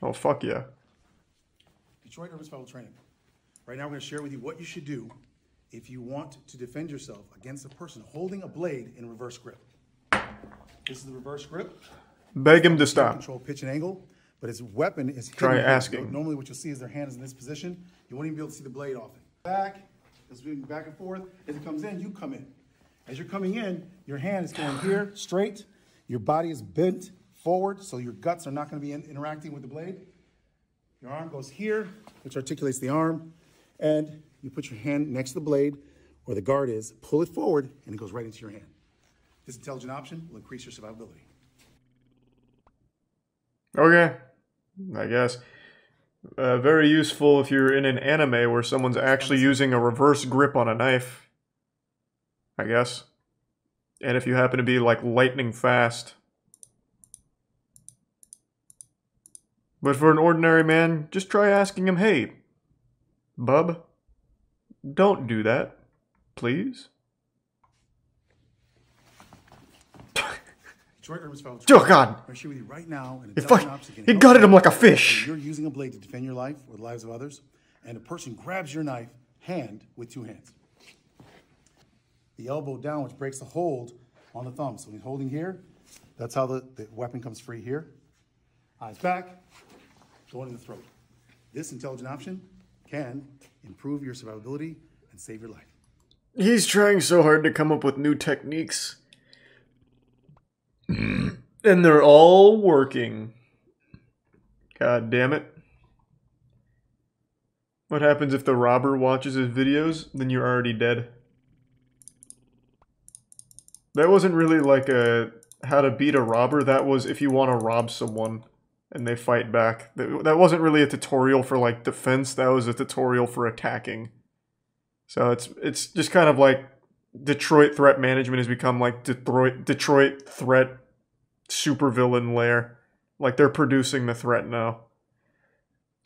Oh, fuck yeah. Detroit Urban Survival Training. Right now we're going to share with you what you should do if you want to defend yourself against a person holding a blade in reverse grip. This is the reverse grip. Beg him to stop. Control pitch and angle, but his weapon is Try hidden. asking. Normally what you'll see is their hand is in this position. You won't even be able to see the blade often. Back, it's moving back and forth. As it comes in, you come in. As you're coming in, your hand is going here, straight. Your body is bent forward, so your guts are not going to be interacting with the blade. Your arm goes here, which articulates the arm, and you put your hand next to the blade where the guard is, pull it forward, and it goes right into your hand. This intelligent option will increase your survivability. Okay, I guess. Very useful if you're in an anime where someone's actually using a reverse grip on a knife, I guess. And if you happen to be, like, lightning fast. But for an ordinary man, just try asking him, hey, bub, don't do that, please. Oh, God. I'm share with you right now. He gutted him like a fish. You're using a blade to defend your life or the lives of others, and a person grabs your knife hand with two hands. The elbow down, which breaks the hold on the thumb. So he's holding here. That's how the weapon comes free here. Eyes back, going in the throat. This intelligent option can improve your survivability and save your life. He's trying so hard to come up with new techniques. And they're all working. God damn it. What happens if the robber watches his videos? Then you're already dead. That wasn't really like a how to beat a robber. That was if you want to rob someone and they fight back. That wasn't really a tutorial for like defense. That was a tutorial for attacking. So it's just kind of like Detroit Threat Management has become like Detroit Threat supervillain lair. Like they're producing the threat now.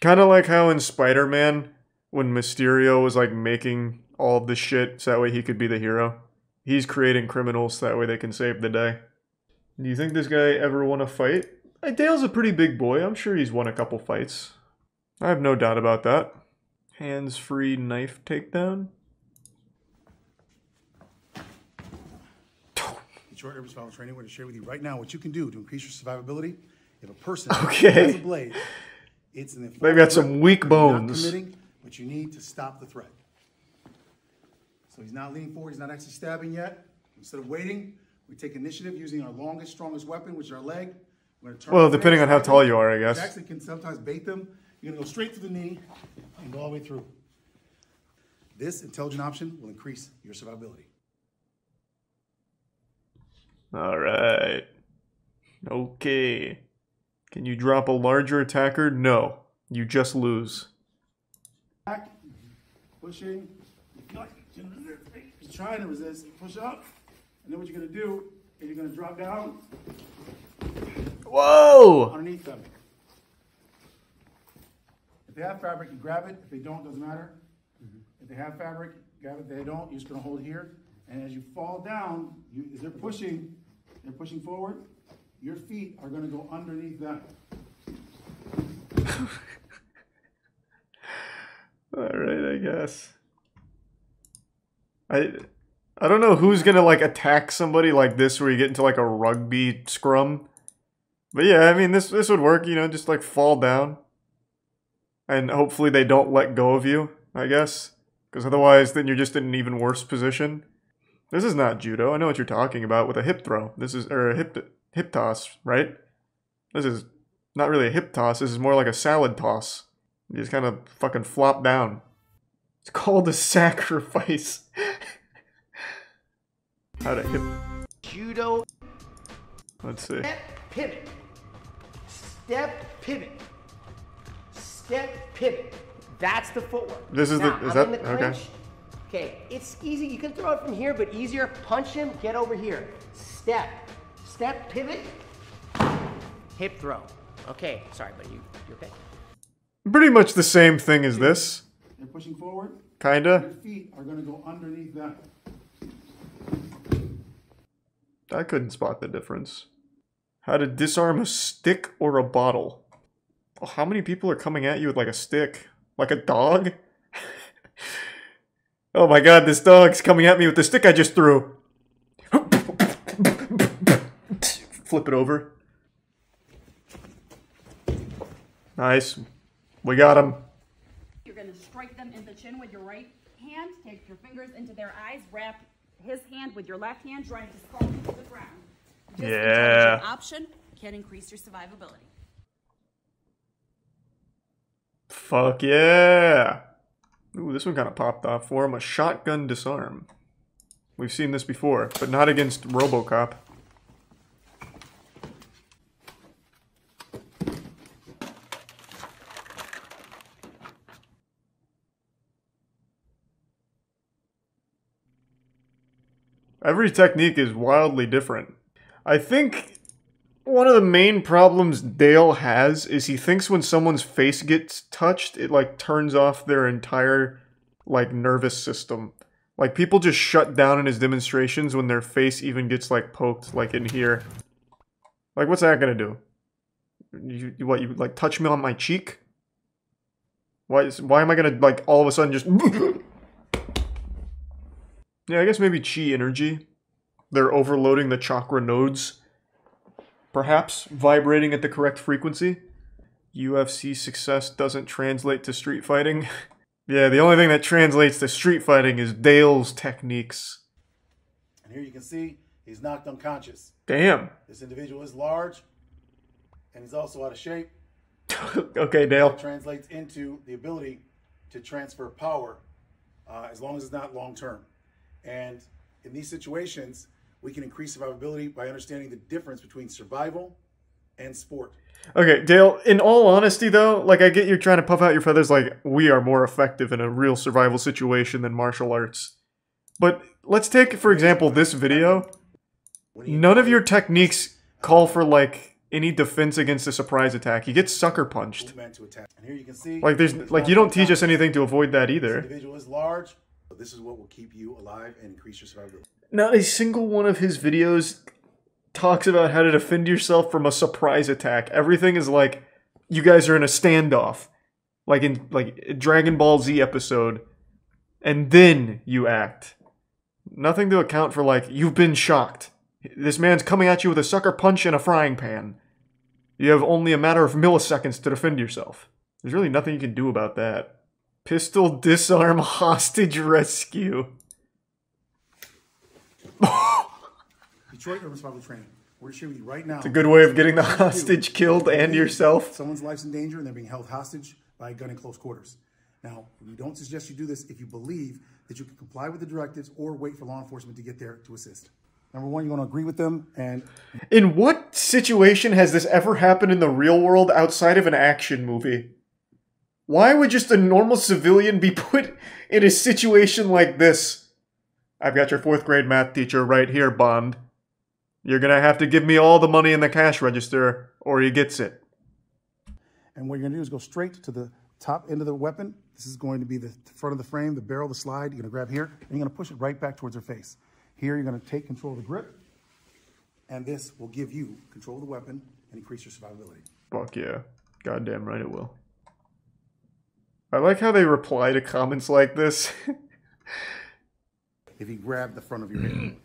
Kind of like how in Spider-Man, when Mysterio was like making all of the shit so that way he could be the hero. He's creating criminals so that way they can save the day. Do you think this guy ever won a fight? Dale's a pretty big boy. I'm sure he's won a couple fights. I have no doubt about that. Hands-free knife takedown? Detroit Urban Survival Training, we're going to share with you right now what you can do to increase your survivability. If a person has a blade, it's an they've got some weak bones. Not committing, but you need to stop the threat. So he's not leaning forward, he's not actually stabbing yet. Instead of waiting, we take initiative using our longest, strongest weapon, which is our leg. We're going to turn well, depending on how tall you are, I guess. You actually can sometimes bait them. You're going to go straight through the knee and go all the way through. This intelligent option will increase your survivability. Alright. Okay. Can you drop a larger attacker? No. You just lose. Back, pushing. He's trying to resist. Push up. And then what you're going to do is you're going to drop down. Whoa! Underneath them. If they have fabric, you grab it. If they don't, doesn't matter. If they have fabric, grab it. If they don't, you're just going to hold here. And as you fall down, as they're pushing forward, your feet are going to go underneath them. Alright, I guess. I don't know who's gonna like attack somebody like this where you get into like a rugby scrum. But yeah, I mean this would work, you know, just like fall down. And hopefully they don't let go of you, I guess. Because otherwise then you're just in an even worse position. This is not judo, I know what you're talking about with a hip throw. This is, or a hip toss, right? This is not really a hip toss, this is more like a salad toss. You just kind of fucking flop down. It's called a sacrifice. How to hip... Judo. Let's see. Step, pivot. Step, pivot. Step, pivot. That's the footwork. This is now, the... Is that... Okay. Okay, it's easy. You can throw it from here, but easier. Punch him, get over here. Step. Step, pivot. Hip throw. Okay, sorry, but you okay? Pretty much the same thing as this. They're pushing forward. Kinda. Your feet are going to go underneath them. I couldn't spot the difference. How to disarm a stick or a bottle. Oh, how many people are coming at you with like a stick? Like a dog? Oh my god, this dog's coming at me with the stick I just threw. Flip it over. Nice. We got him. You're going to strike them in the chin with your right hand, take your fingers into their eyes, wrap his hand with your left hand, drive the skull into the ground. This intelligent option can increase your survivability. Fuck yeah. Ooh, this one kind of popped off for him. A shotgun disarm. We've seen this before, but not against RoboCop. Every technique is wildly different. I think one of the main problems Dale has is he thinks when someone's face gets touched, it like turns off their entire like nervous system. Like people just shut down in his demonstrations when their face even gets like poked like in here. Like what's that gonna do? You like touch me on my cheek? Why am I gonna like all of a sudden just Yeah, I guess maybe chi energy. They're overloading the chakra nodes. Perhaps vibrating at the correct frequency. UFC success doesn't translate to street fighting. Yeah, the only thing that translates to street fighting is Dale's techniques. And here you can see he's knocked unconscious. Damn. This individual is large, and he's also out of shape. Okay, Dale. That translates into the ability to transfer power as long as it's not long term. And in these situations, we can increase survivability by understanding the difference between survival and sport. Okay, Dale, in all honesty though, like I get you're trying to puff out your feathers like we are more effective in a real survival situation than martial arts. But let's take, for example, this video. None of your techniques call for like any defense against a surprise attack. You get sucker punched. And here you can see, like there's like you don't teach us anything to avoid that either. This individual is large. But this is what will keep you alive and increase your survivability. Not a single one of his videos talks about how to defend yourself from a surprise attack. Everything is like, you guys are in a standoff. Like in a Dragon Ball Z episode. And then you act. Nothing to account for like, you've been shocked. This man's coming at you with a sucker punch and a frying pan. You have only a matter of milliseconds to defend yourself. There's really nothing you can do about that. Pistol disarm hostage rescue. Detroit Urban Survival Training. We're sharing with you right now. It's a good way of getting the hostage killed and yourself. Someone's life's in danger and they're being held hostage by a gun in close quarters. Now, we don't suggest you do this if you believe that you can comply with the directives or wait for law enforcement to get there to assist. Number one, you want to agree with them. And in what situation has this ever happened in the real world outside of an action movie? Why would just a normal civilian be put in a situation like this? I've got your 4th grade math teacher right here, Bond. You're gonna have to give me all the money in the cash register, or he gets it. And what you're gonna do is go straight to the top end of the weapon. This is going to be the front of the frame, the barrel, the slide. You're gonna grab here, and you're gonna push it right back towards her face. Here, you're gonna take control of the grip, and this will give you control of the weapon and increase your survivability. Fuck yeah. Goddamn right it will. I like how they reply to comments like this. If you grab the front of your hand.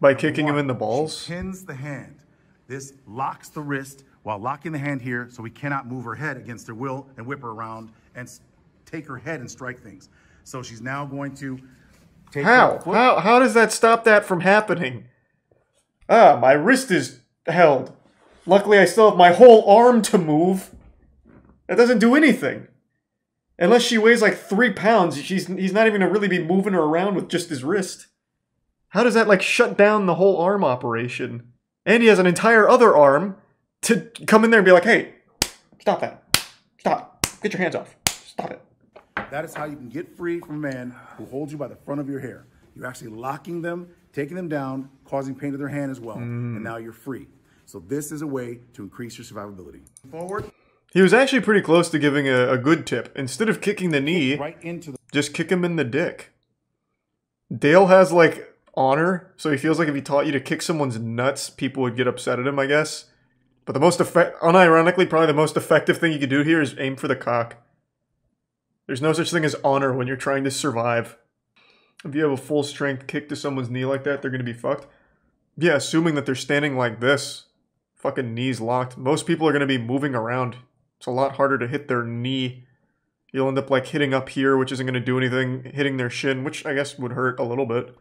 By kicking him in the balls? She pins the hand. This locks the wrist while locking the hand here so we cannot move her head against her will and whip her around and take her head and strike things. So she's now going to take her foot. How does that stop that from happening? Ah, my wrist is held. Luckily I still have my whole arm to move. That doesn't do anything. Unless she weighs like 3 pounds, he's not even gonna really be moving her around with just his wrist. How does that like shut down the whole arm operation? And he has an entire other arm to come in there and be like, hey, stop that. Stop. Get your hands off. Stop it. That is how you can get free from a man who holds you by the front of your hair. You're actually locking them, taking them down, causing pain to their hand as well. And now you're free. So this is a way to increase your survivability. Forward. He was actually pretty close to giving a good tip. Instead of kicking the knee, right into the just kick him in the dick. Dale has, like, honor, so he feels like if he taught you to kick someone's nuts, people would get upset at him, I guess. But the most unironically, probably the most effective thing you could do here is aim for the cock. There's no such thing as honor when you're trying to survive. If you have a full strength kick to someone's knee like that, they're gonna be fucked. Yeah, assuming that they're standing like this. Fucking knees locked. Most people are gonna be moving around. It's a lot harder to hit their knee. You'll end up like hitting up here, which isn't gonna do anything. Hitting their shin, which I guess would hurt a little bit.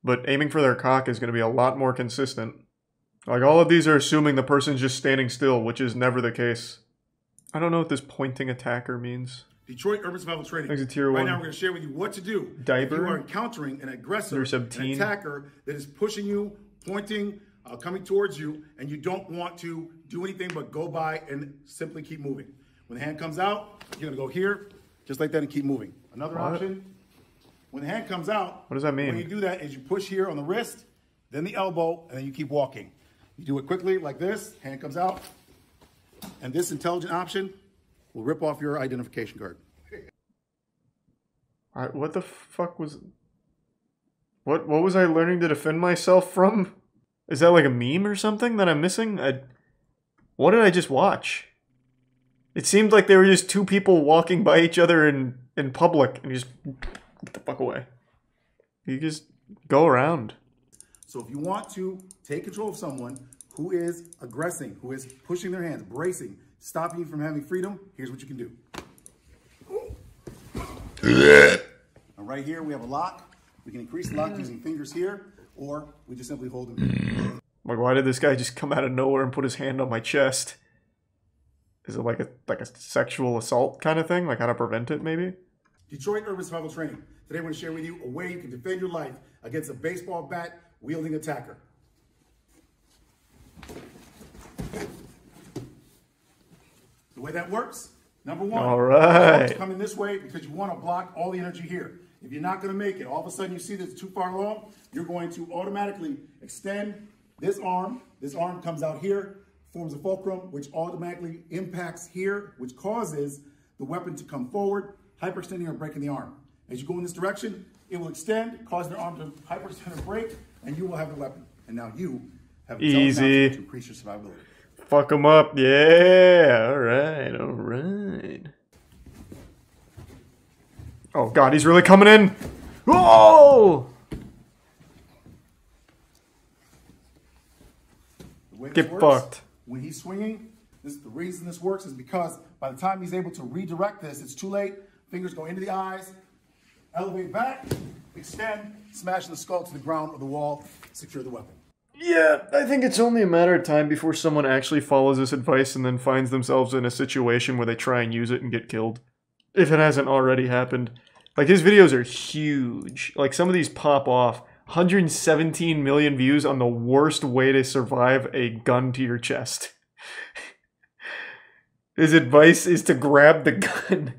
But aiming for their cock is gonna be a lot more consistent. Like, all of these are assuming the person's just standing still, which is never the case. I don't know what this pointing attacker means. Detroit Urban Survival Training. Exit tier right 1. now we're going to share with you what to do Diaper. if you are encountering an aggressor, an attacker that is pushing you, pointing, coming towards you, and you don't want to do anything but go by and simply keep moving. When the hand comes out, you're going to go here, just like that, and keep moving. Another option, when the hand comes out, what does that mean? When you do that is you push here on the wrist, then the elbow, and then you keep walking. You do it quickly like this, hand comes out, and this intelligent option will rip off your identification card. What the fuck was... What was I learning to defend myself from? Is that like a meme or something that I'm missing? What did I just watch? It seemed like they were just two people walking by each other in public, and you just... Get the fuck away. You just go around. So if you want to take control of someone who is aggressing, who is pushing their hands, bracing, stopping you from having freedom, here's what you can do. Now right here we have a lock. We can increase the lock using fingers here, or we just simply hold them. Like, why did this guy just come out of nowhere and put his hand on my chest? Is it like a sexual assault kind of thing? Like how to prevent it, maybe? Detroit Urban Survival Training. Today we're going to share with you a way you can defend your life against a baseball bat wielding attacker. The way that works, number one, all right, come in this way because you want to block all the energy here. If you're not going to make it, all of a sudden you see that it's too far along, you're going to automatically extend this arm. This arm comes out here, forms a fulcrum, which automatically impacts here, which causes the weapon to come forward, hyperextending or breaking the arm. As you go in this direction, it will extend, cause the arm to hyperextend or break, and you will have the weapon. And now you have easy to increase your survivability. Fuck him up, yeah. All right, all right. Oh god, he's really coming in. Whoa! Get fucked. When he's swinging, the reason this works is because by the time he's able to redirect this, it's too late. Fingers go into the eyes, elevate back, extend, smash the skull to the ground or the wall, secure the weapon. Yeah, I think it's only a matter of time before someone actually follows this advice and then finds themselves in a situation where they try and use it and get killed. If it hasn't already happened. Like, his videos are huge. Like, some of these pop off. 117 million views on the worst way to survive a gun to your chest. His advice is to grab the gun.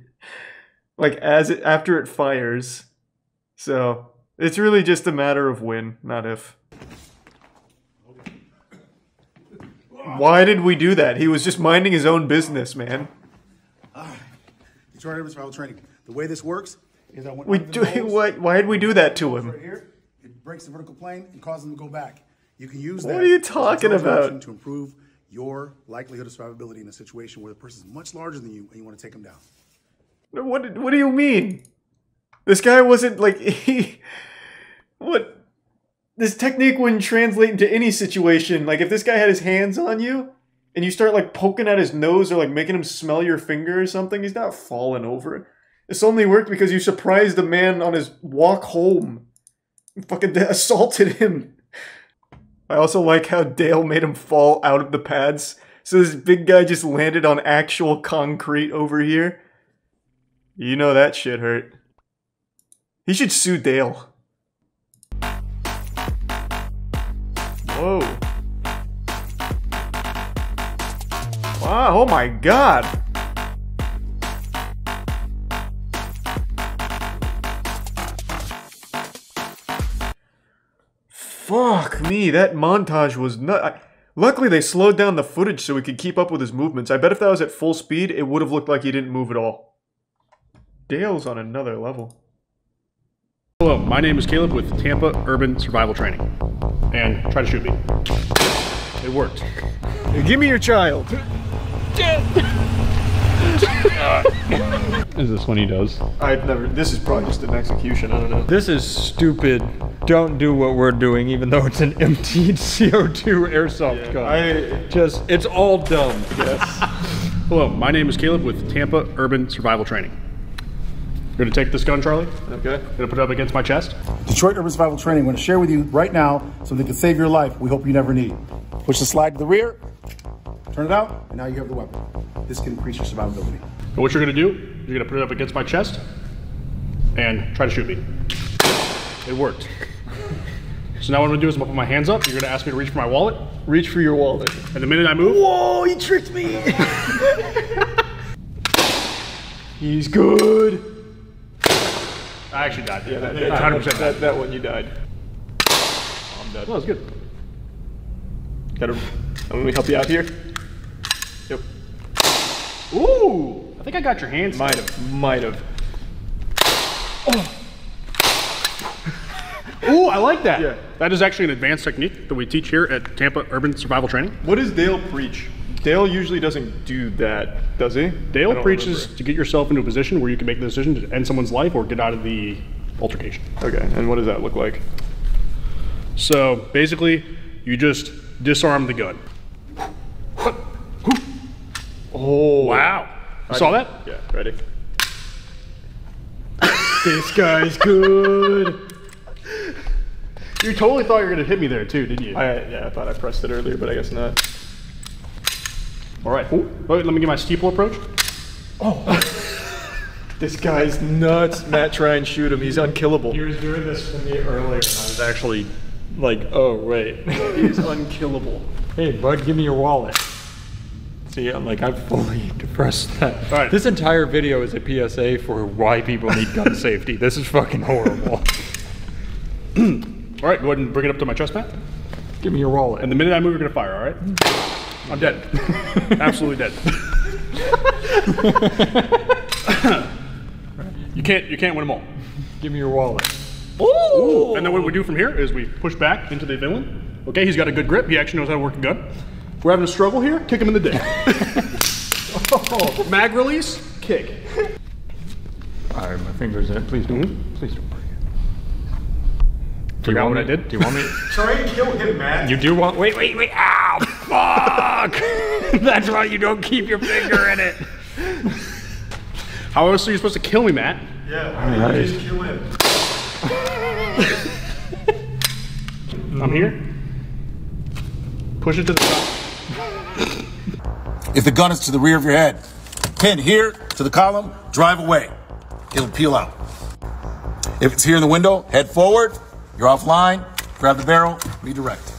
Like, after it fires. So, it's really just a matter of when, not if. Why did we do that? He was just minding his own business, man. Detroit Urban Survival Training. The way this works is I went why did we do that to him? Right here, it breaks the vertical plane and causes him to go back. You can use that. What are you talking about? To improve your likelihood of survivability in a situation where the person is much larger than you and you want to take them down. What do you mean? This guy wasn't like what? This technique wouldn't translate into any situation. Like, if this guy had his hands on you, and you start, like, poking at his nose or, like, making him smell your finger or something, he's not falling over. This only worked because you surprised a man on his walk home. You fucking assaulted him. I also like how Dale made him fall out of the pads. So this big guy just landed on actual concrete over here. You know that shit hurt. He should sue Dale. Whoa. Wow, oh my god. Fuck me, that montage was nut. Luckily they slowed down the footage so we could keep up with his movements. I bet if that was at full speed, it would have looked like he didn't move at all. Dale's on another level. Hello, my name is Caleb with Tampa Urban Survival Training. And try to shoot me. It worked. Give me your child. Is this one he does? I've never. This is probably just an execution. I don't know. This is stupid. Don't do what we're doing, even though it's an emptied CO2 airsoft gun. It's all dumb. Yes. Hello, my name is Caleb with Tampa Urban Survival Training. You're gonna take this gun, Charlie? Okay. Gonna put it up against my chest? Detroit Urban Survival Training, I'm going to share with you right now something that can save your life. We hope you never need. Push the slide to the rear, turn it out, and now you have the weapon. This can increase your survivability. And what you're gonna do, you're gonna put it up against my chest and try to shoot me. It worked. So now what I'm gonna do is I'm gonna put my hands up. You're gonna ask me to reach for my wallet. Reach for your wallet. And the minute I move, Whoa, he tricked me. He's good. I actually died. Yeah, 100% died. that one you died. I'm dead. That was good. Let me help you out here. Yep. Ooh, I think I got your hands. Might have. Ooh, I like that. Yeah. That is actually an advanced technique that we teach here at Tampa Urban Survival Training. What does Dale preach? Dale usually doesn't do that, does he? Dale preaches to get yourself into a position where you can make the decision to end someone's life or get out of the altercation. Okay, and what does that look like? So basically, you just disarm the gun. Oh. Wow. You saw that? Yeah, ready. This guy's good. You totally thought you were going to hit me there too, didn't you? Yeah, I thought I pressed it earlier, but I guess not. All right. Ooh, wait, let me get my steeple approach. This guy's nuts. Matt, try and shoot him. He's unkillable. He was doing this to me earlier, and I was actually like, oh, wait. He's unkillable. Hey, bud, give me your wallet. See, I'm like, I've fully depressed that. All right. This entire video is a PSA for why people need gun safety. This is fucking horrible. All right, go ahead and bring it up to my chest, Matt. Give me your wallet. And the minute I move, you're going to fire, all right? I'm dead. Absolutely dead. You can't win them all. Give me your wallet. Ooh. And then what we do from here is we push back into the villain. Okay, he's got a good grip. He actually knows how to work a gun. If we're having a struggle here, kick him in the dick. Mag release, kick. All right, my fingers in. Please don't. Please don't break it. Forgot what I did? Do you want me? Try and kill him, Matt. You do want? Wait. Ow! Fuck! That's why you don't keep your finger in it. How else are you supposed to kill me, Matt? Yeah, just kill him. I'm here. Push it to the top. If the gun is to the rear of your head, pin here to the column, drive away. It'll peel out. If it's here in the window, head forward. You're offline. Grab the barrel, redirect.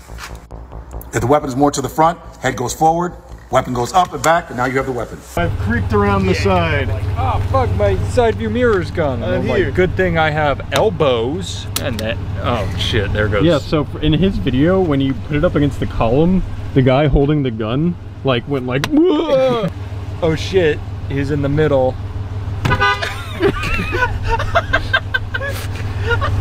If the weapon is more to the front, head goes forward, weapon goes up and back, and now you have the weapon. I've creaked around the side. Oh fuck, my side view mirror's gone. I'm here. like, good thing I have elbows. And that, oh shit, there goes. Yeah, so in his video, when you put it up against the column, the guy holding the gun, like, went like, whoa! Oh shit, he's in the middle.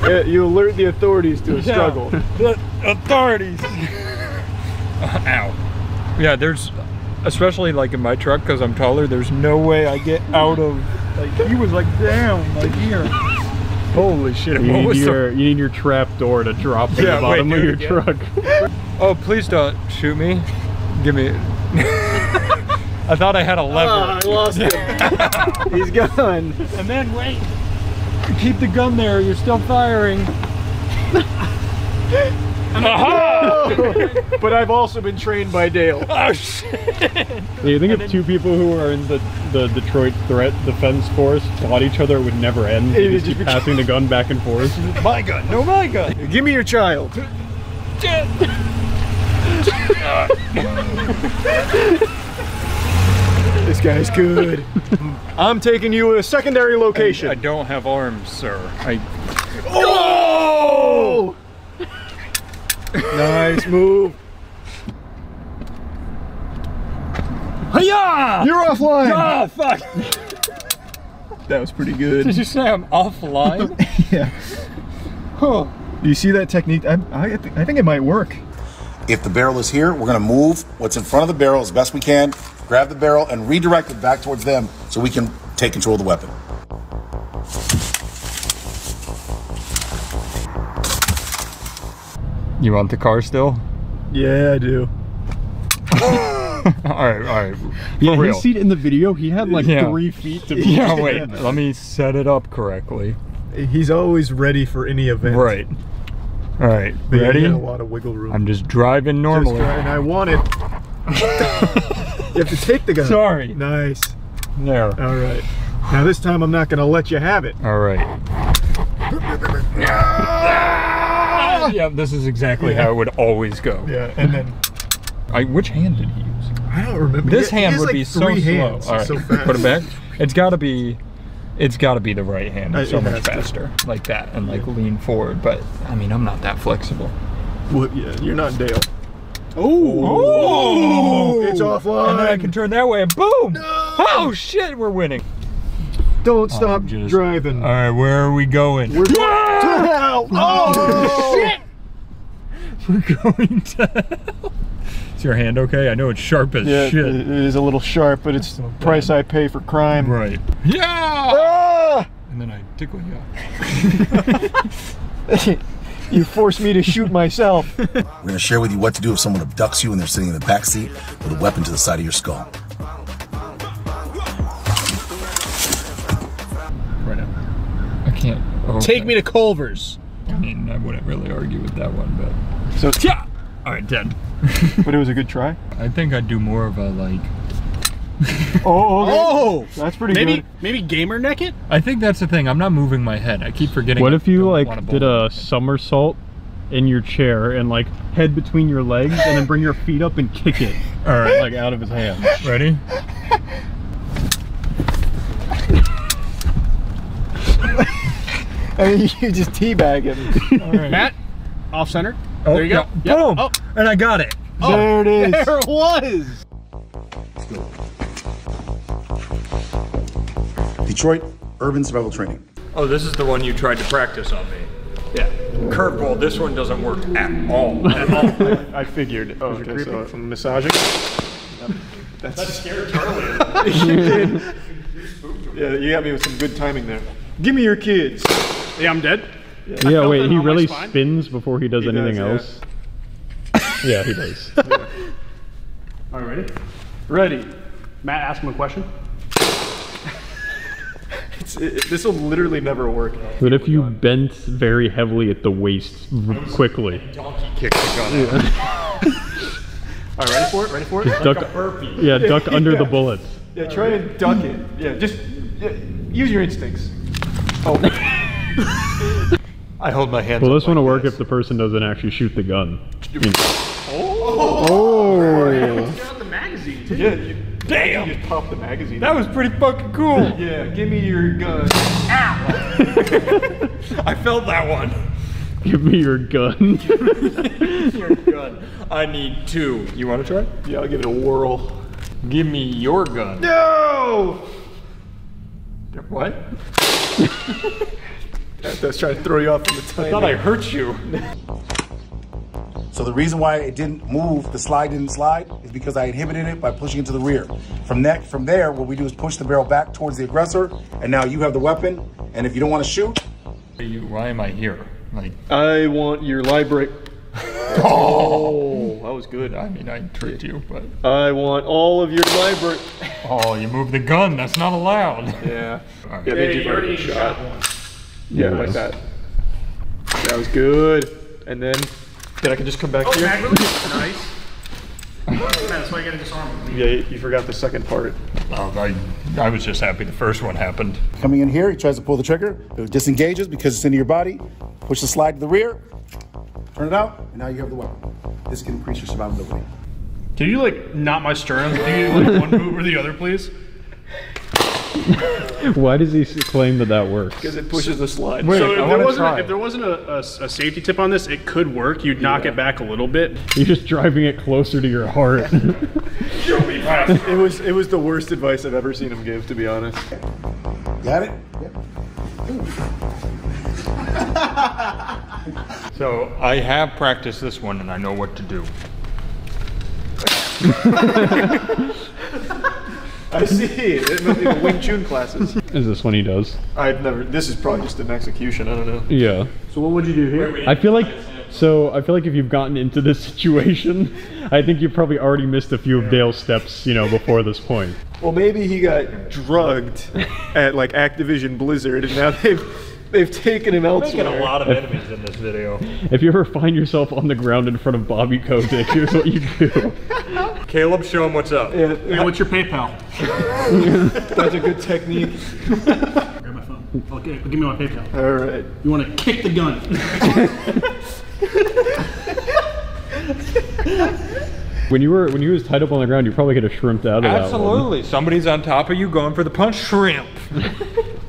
Yeah, you alert the authorities to a struggle. The authorities. Ow. Yeah, there's, especially like in my truck, because I'm taller, there's no way I get out of, like, he was like down, like here. Holy shit. You need your trap door to drop to the bottom of your truck. Oh, please don't shoot me. Give me. I thought I had a lever. I lost him. He's gone. And then wait. Keep the gun there. You're still firing. But I've also been trained by Dale. Oh shit. You think if two people who are in the Detroit Threat Defense Force fought each other, it would never end? They just keep passing the gun back and forth. My gun. No, my gun. Give me your child. This guy's good. I'm taking you to a secondary location. I don't have arms, sir. Oh! Nice move. Hiya! You're offline. Oh fuck! That was pretty good. Did you say I'm offline? Yeah. Oh. Do you see that technique? I think it might work. If the barrel is here, we're gonna move what's in front of the barrel as best we can, grab the barrel and redirect it back towards them so we can take control of the weapon. You want the car still? Yeah, I do. all right. Yeah, real. his seat in the video, he had like 3 feet to be. Yeah, wait. Let me set it up correctly. He's always ready for any event. Right. All right. But Ready? he had a lot of wiggle room. I'm just driving normally. And I want it. You have to take the gun. Sorry. Nice. There. All right. Now this time I'm not going to let you have it. All right. Yeah, this is exactly how it would always go. Yeah, and then which hand did he use? I don't remember. This hand has would like be so 3 slow. hands. All right, So fast. put it back. It's got to be the right hand. It's so It much has to. faster, like that, and like lean forward. But I mean, I'm not that flexible. Well, yeah, you're not Dale. Oh! It's offline. And then I can turn that way, and boom! Oh shit, we're winning. Don't stop driving. All right, where are we going? We're going to hell. Oh shit! We're going to hell. Is your hand okay? I know it's sharp as Yeah, shit. it is a little sharp, but it's the price I pay for crime. Right. Yeah! Ah! And then I tickle you. You forced me to shoot myself. We're gonna share with you what to do if someone abducts you and they're sitting in the back seat with a weapon to the side of your skull. Right now. I can't. Oh, Take me to Culver's. I mean, I wouldn't really argue with that one, but. So Yeah! Alright, dead. but it was a good try. I think I'd do more of a like. Oh, okay. Oh! That's pretty good. Maybe gamer neck it? I think that's the thing. I'm not moving my head. I keep forgetting. What if you I like wanna did bowl. a somersault in your chair and like head between your legs and then bring your feet up and kick it? All right, Like out of his hand. ready? I mean, you just teabag him. All right. Matt, off center. Oh, there you go. yeah. Yep. Boom! Oh, And I got it. There it is. there it was. Detroit Urban Survival Training. Oh, this is the one you tried to practice on me. Yeah. Curveball. This one doesn't work at all. At all. I figured. Oh, okay, so I'm massaging. That scared Charlie. Yeah, you got me with some good timing there. Give me your kids. Yeah, I'm dead. Yeah, wait, that he on my really spine. spins before he does anything does, else? Yeah, he does. All right, ready? Ready. Matt, ask him a question. This will literally never work. But if you bent very heavily at the waist quickly. Donkey kicked the gun out. All right, ready for it? Ready for it? Duck, yeah, duck under the bullets. Yeah, try and duck it. Yeah, just use your instincts. Oh. I hold my hands Well, up this one will like work this. if the person doesn't actually shoot the gun. Got the magazine too. Yeah, you Damn! just pop the magazine. That was pretty fucking cool. Yeah, give me your gun. I felt that one. Give me your gun. Your gun. I need 2. You want to try? Yeah, I'll give it a whirl. Give me your gun. No! What? That's trying to throw you off from the time. I thought I hurt you. So the reason why it didn't move, the slide didn't slide, is because I inhibited it by pushing it to the rear. From there, what we do is push the barrel back towards the aggressor, and now you have the weapon, and if you don't want to shoot... Why am I here? Like, I want your library. Oh, that was good. I mean, I tricked you, but... I want all of your library. Oh, you moved the gun. That's not allowed. Yeah. All right. Yeah, they You do already like a shot shot. one. Yeah, like that. That was good. And then I can just come back here. Mag release. Nice. Man, that's why you gotta disarm him. Yeah, you forgot the second part. Oh, I was just happy the first one happened. Coming in here, he tries to pull the trigger, it disengages because it's into your body, push the slide to the rear, turn it out, and now you have the weapon. This can increase your survivability. Can you like not my sternum? Do you like one move or the other, please? Why does he claim that works? Because it pushes the slide. So I wanna try. if there wasn't a safety tip on this, it could work. You'd knock it back a little bit. You're just driving it closer to your heart. It was the worst advice I've ever seen him give, to be honest. Got it? Yep. So I have practiced this one and I know what to do. I see. In the Wing Chun classes. Is this one he does? I've never. This is probably just an execution. I don't know. Yeah. So what would you do here? I feel like if you've gotten into this situation, I think you've probably already missed a few of Dale's steps, you know, before this point. Well, maybe he got drugged at like Activision Blizzard, and now they've taken him elsewhere. Making a lot of enemies in this video. If you ever find yourself on the ground in front of Bobby Kotick, here's what you do. Caleb, show him what's up. Yeah, what's your PayPal? That's a good technique. Grab my phone. Okay, give me my PayPal. All right. You want to kick the gun? When you was tied up on the ground, you probably could have shrimped out of that one. Absolutely. Somebody's on top of you going for the punch. Shrimp.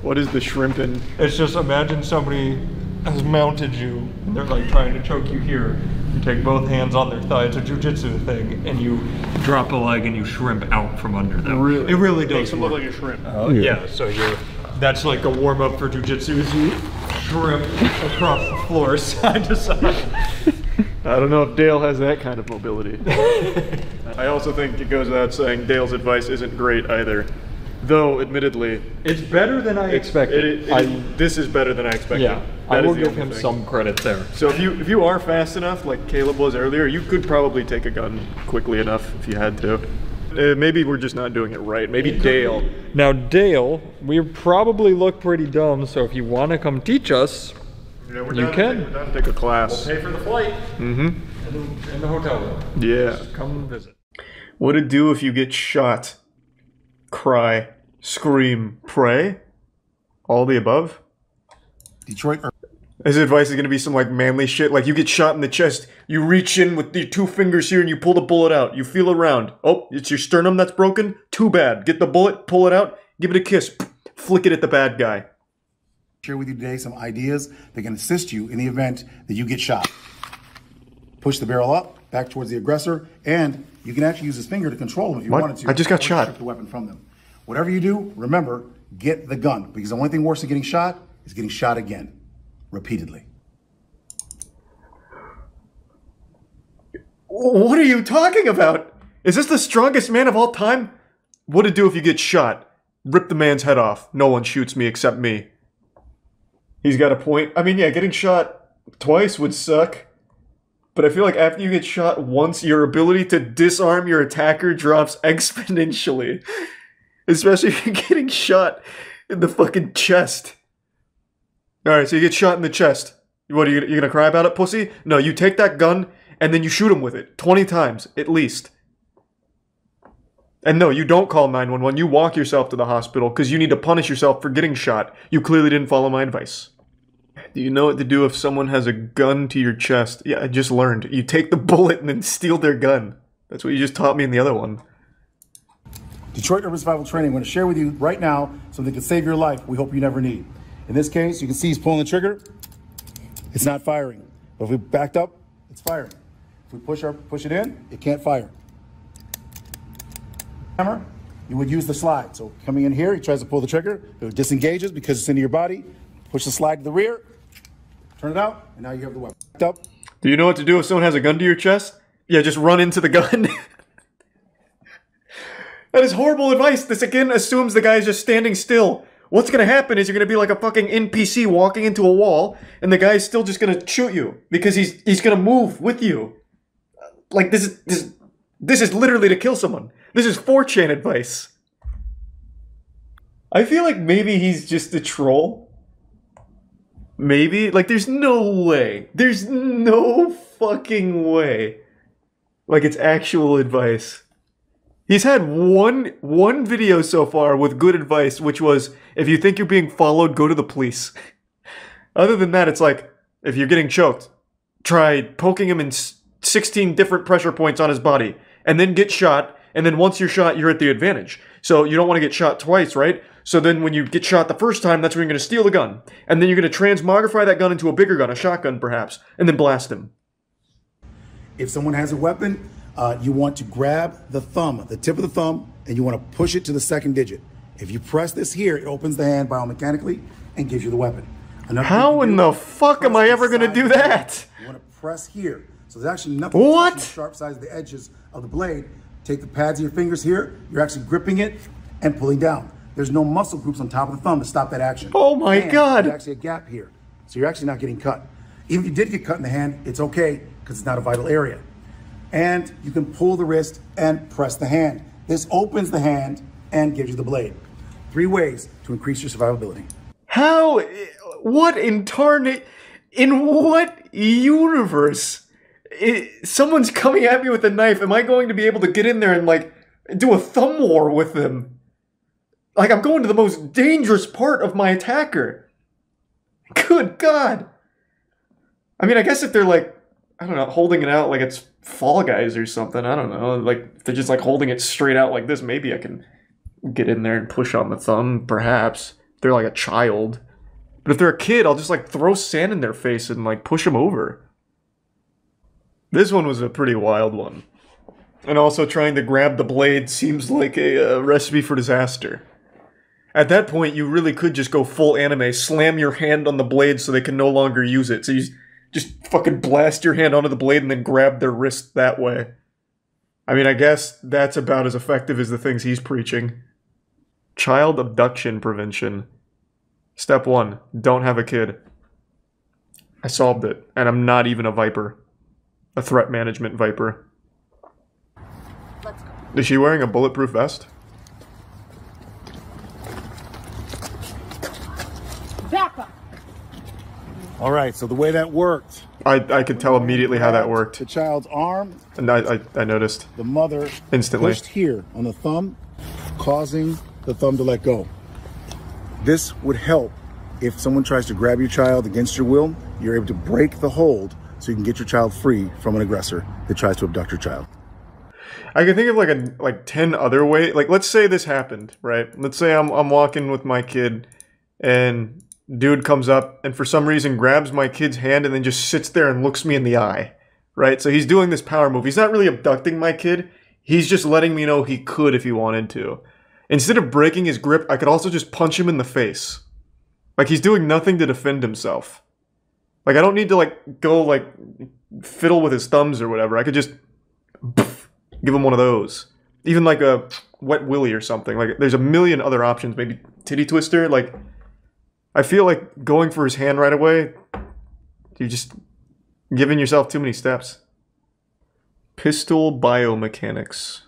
What is the shrimping? It's just imagine somebody has mounted you. And they're like trying to choke you here. You take both hands on their thigh. It's a jujitsu thing, and you drop a leg and you shrimp out from under them. Really? It really does Makes him look work. like a shrimp. Yeah. So that's like a warm up for jujitsu. Is you shrimp across the floor side to side. I don't know if Dale has that kind of mobility. I also think it goes without saying Dale's advice isn't great either. Though, admittedly, It's better than I expected. this is better than I expected. Yeah, I That will is the give only him thing. some credit there. So if you are fast enough, like Caleb was earlier, you could probably take a gun quickly enough if you had to. Maybe we're just not doing it right. Maybe Dale. Now, Dale, we probably look pretty dumb, so if you want to come teach us, Yeah, we're You down can. To we're down to take a class. pay for the flight Mm-hmm. in the hotel room. Yeah. Come visit. What to do if you get shot? Cry, scream, pray? All the above? Detroit. His advice is going to be some like manly shit. Like you get shot in the chest, you reach in with your 2 fingers here and you pull the bullet out. You feel around. Oh, it's your sternum that's broken? Too bad. Get the bullet, pull it out, give it a kiss, flick it at the bad guy. Share with you today some ideas that can assist you in the event that you get shot. Push the barrel up, back towards the aggressor, and you can actually use his finger to control them if you What? wanted to. I just got or shot. Strip the weapon from them. Whatever you do, remember, get the gun, because the only thing worse than getting shot is getting shot again, repeatedly. What are you talking about? Is this the strongest man of all time? What to do if you get shot? Rip the man's head off. No one shoots me except me. He's got a point. I mean, yeah, getting shot twice would suck. But I feel like after you get shot once, your ability to disarm your attacker drops exponentially. Especially if you're getting shot in the fucking chest. Alright, so you get shot in the chest. What, are you gonna cry about it, pussy? No, you take that gun, and then you shoot him with it. 20 times, at least. And no, you don't call 911. You walk yourself to the hospital because you need to punish yourself for getting shot. You clearly didn't follow my advice. Do you know what to do if someone has a gun to your chest? Yeah, I just learned. You take the bullet and then steal their gun. That's what you just taught me in the other one. Detroit Urban Survival Training, I'm going to share with you right now something that can save your life we hope you never need. In this case, you can see he's pulling the trigger. It's not firing. But if we backed up, it's firing. If we push it in, it can't fire. Hammer, you would use the slide. So coming in here, he tries to pull the trigger. It disengages because it's into your body. Push the slide to the rear. Turn it out, and now you have the weapon. Backed up. Do you know what to do if someone has a gun to your chest? Yeah, just run into the gun. That is horrible advice. This again assumes the guy's just standing still. What's gonna happen is you're gonna be like a fucking NPC walking into a wall, and the guy's still just gonna shoot you because he's gonna move with you. Like this is literally to kill someone. This is 4chan advice. I feel like maybe he's just a troll. Maybe? Like there's no way. There's no fucking way. Like it's actual advice. He's had one video so far with good advice, which was, if you think you're being followed, go to the police. Other than that, it's like, if you're getting choked, try poking him in 16 different pressure points on his body, and then get shot, and then once you're shot, you're at the advantage. So you don't want to get shot twice, right? So then when you get shot the first time, that's when you're going to steal the gun. And then you're going to transmogrify that gun into a bigger gun, a shotgun perhaps, and then blast him. If someone has a weapon, you want to grab the thumb, the tip of the thumb, and you want to push it to the second digit. If you press this here, it opens the hand biomechanically and gives you the weapon. How in the fuck am I ever going to do that? You want to press here. So there's actually nothing What? the sharp sides of the edges of the blade take the pads of your fingers here, you're actually gripping it and pulling down. There's no muscle groups on top of the thumb to stop that action. Oh my and God. There's actually a gap here. So you're actually not getting cut. Even if you did get cut in the hand, it's okay because it's not a vital area. And you can pull the wrist and press the hand. This opens the hand and gives you the blade. 3 ways to increase your survivability. How? What in what universe? Someone's coming at me with a knife. Am I going to be able to get in there and, like, do a thumb war with them? Like, I'm going to the most dangerous part of my attacker. Good God. I mean, I guess if they're, like, I don't know, holding it out like it's Fall Guys or something, I don't know. Like, if they're just, like, holding it straight out like this, maybe I can get in there and push on the thumb, perhaps. If they're, like, a child. But if they're a kid, I'll just, like, throw sand in their face and, like, push them over. This one was a pretty wild one. And also trying to grab the blade seems like a recipe for disaster. At that point, you really could just go full anime, slam your hand on the blade so they can no longer use it. So you just fucking blast your hand onto the blade and then grab their wrist that way. I mean, I guess that's about as effective as the things he's preaching. Child abduction prevention. Step 1, don't have a kid. I solved it, and I'm not even a Viper. A threat management Viper. Let's go. Is she wearing a bulletproof vest? Back up. All right, so the way that worked. I could tell immediately how that worked. The child's arm, And I noticed. the mother Instantly. pushed here on the thumb, causing the thumb to let go. This would help if someone tries to grab your child against your will. You're able to break the hold so you can get your child free from an aggressor that tries to abduct your child. I can think of like 10 other ways. Like, let's say this happened, right? Let's say I'm walking with my kid and dude comes up and for some reason grabs my kid's hand and then just sits there and looks me in the eye, right? So he's doing this power move. He's not really abducting my kid. He's just letting me know he could if he wanted to. Instead of breaking his grip, I could also just punch him in the face. Like, he's doing nothing to defend himself. Like, I don't need to, like, go, like, fiddle with his thumbs or whatever. I could just give him one of those. Even, like, a wet willy or something. Like, there's a million other options. Maybe titty twister. Like, I feel like going for his hand right away, you're just giving yourself too many steps. Pistol biomechanics.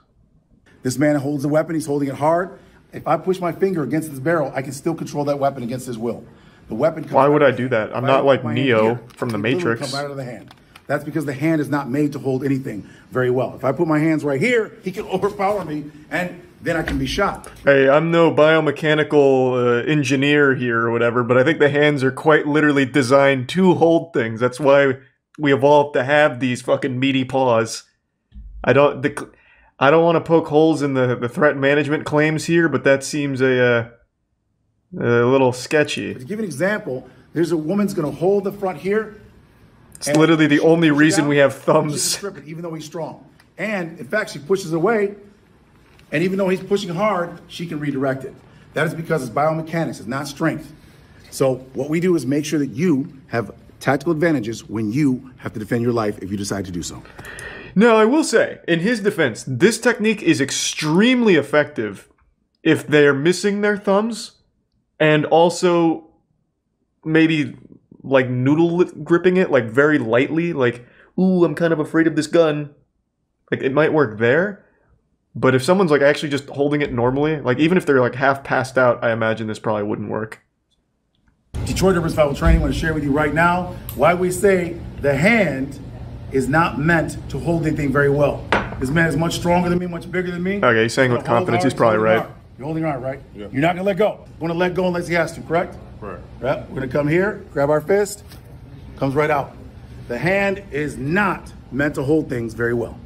This man holds the weapon, he's holding it hard. If I push my finger against this barrel, I can still control that weapon against his will. The weapon comes Why would out I of do the that? hand. I'm If not I like put my hand Neo here, from the it literally Matrix. Come out of the hand. That's because the hand is not made to hold anything very well. If I put my hands right here, he can overpower me, and then I can be shot. Hey, I'm no biomechanical engineer here or whatever, but I think the hands are quite literally designed to hold things. That's why we evolved to have these fucking meaty paws. I don't want to poke holes in the threat management claims here, but that seems a little sketchy. To give you an example, there's a woman's going to hold the front here. It's literally the only reason we have She thumbs. can strip it, even though he's strong. And in fact, she pushes away, and even though he's pushing hard, she can redirect it. That is because it's biomechanics, it's not strength. So what we do is make sure that you have tactical advantages when you have to defend your life if you decide to do so. Now, I will say, in his defense, this technique is extremely effective if they're missing their thumbs and also maybe like noodle gripping it like very lightly, like, ooh, I'm kind of afraid of this gun. Like, it might work there, but if someone's like actually just holding it normally, like even if they're like half passed out, I imagine this probably wouldn't work. Detroit Urban Survival Training, I want to share with you right now why we say the hand is not meant to hold anything very well. This man is much stronger than me, much bigger than me. Okay, he's saying with confidence, he's probably right. You're holding your arm, right? Yeah. You're not gonna let go. You wanna let go unless he has to, correct? Right. Yep. We're gonna come here, grab our fist, comes right out. The hand is not meant to hold things very well.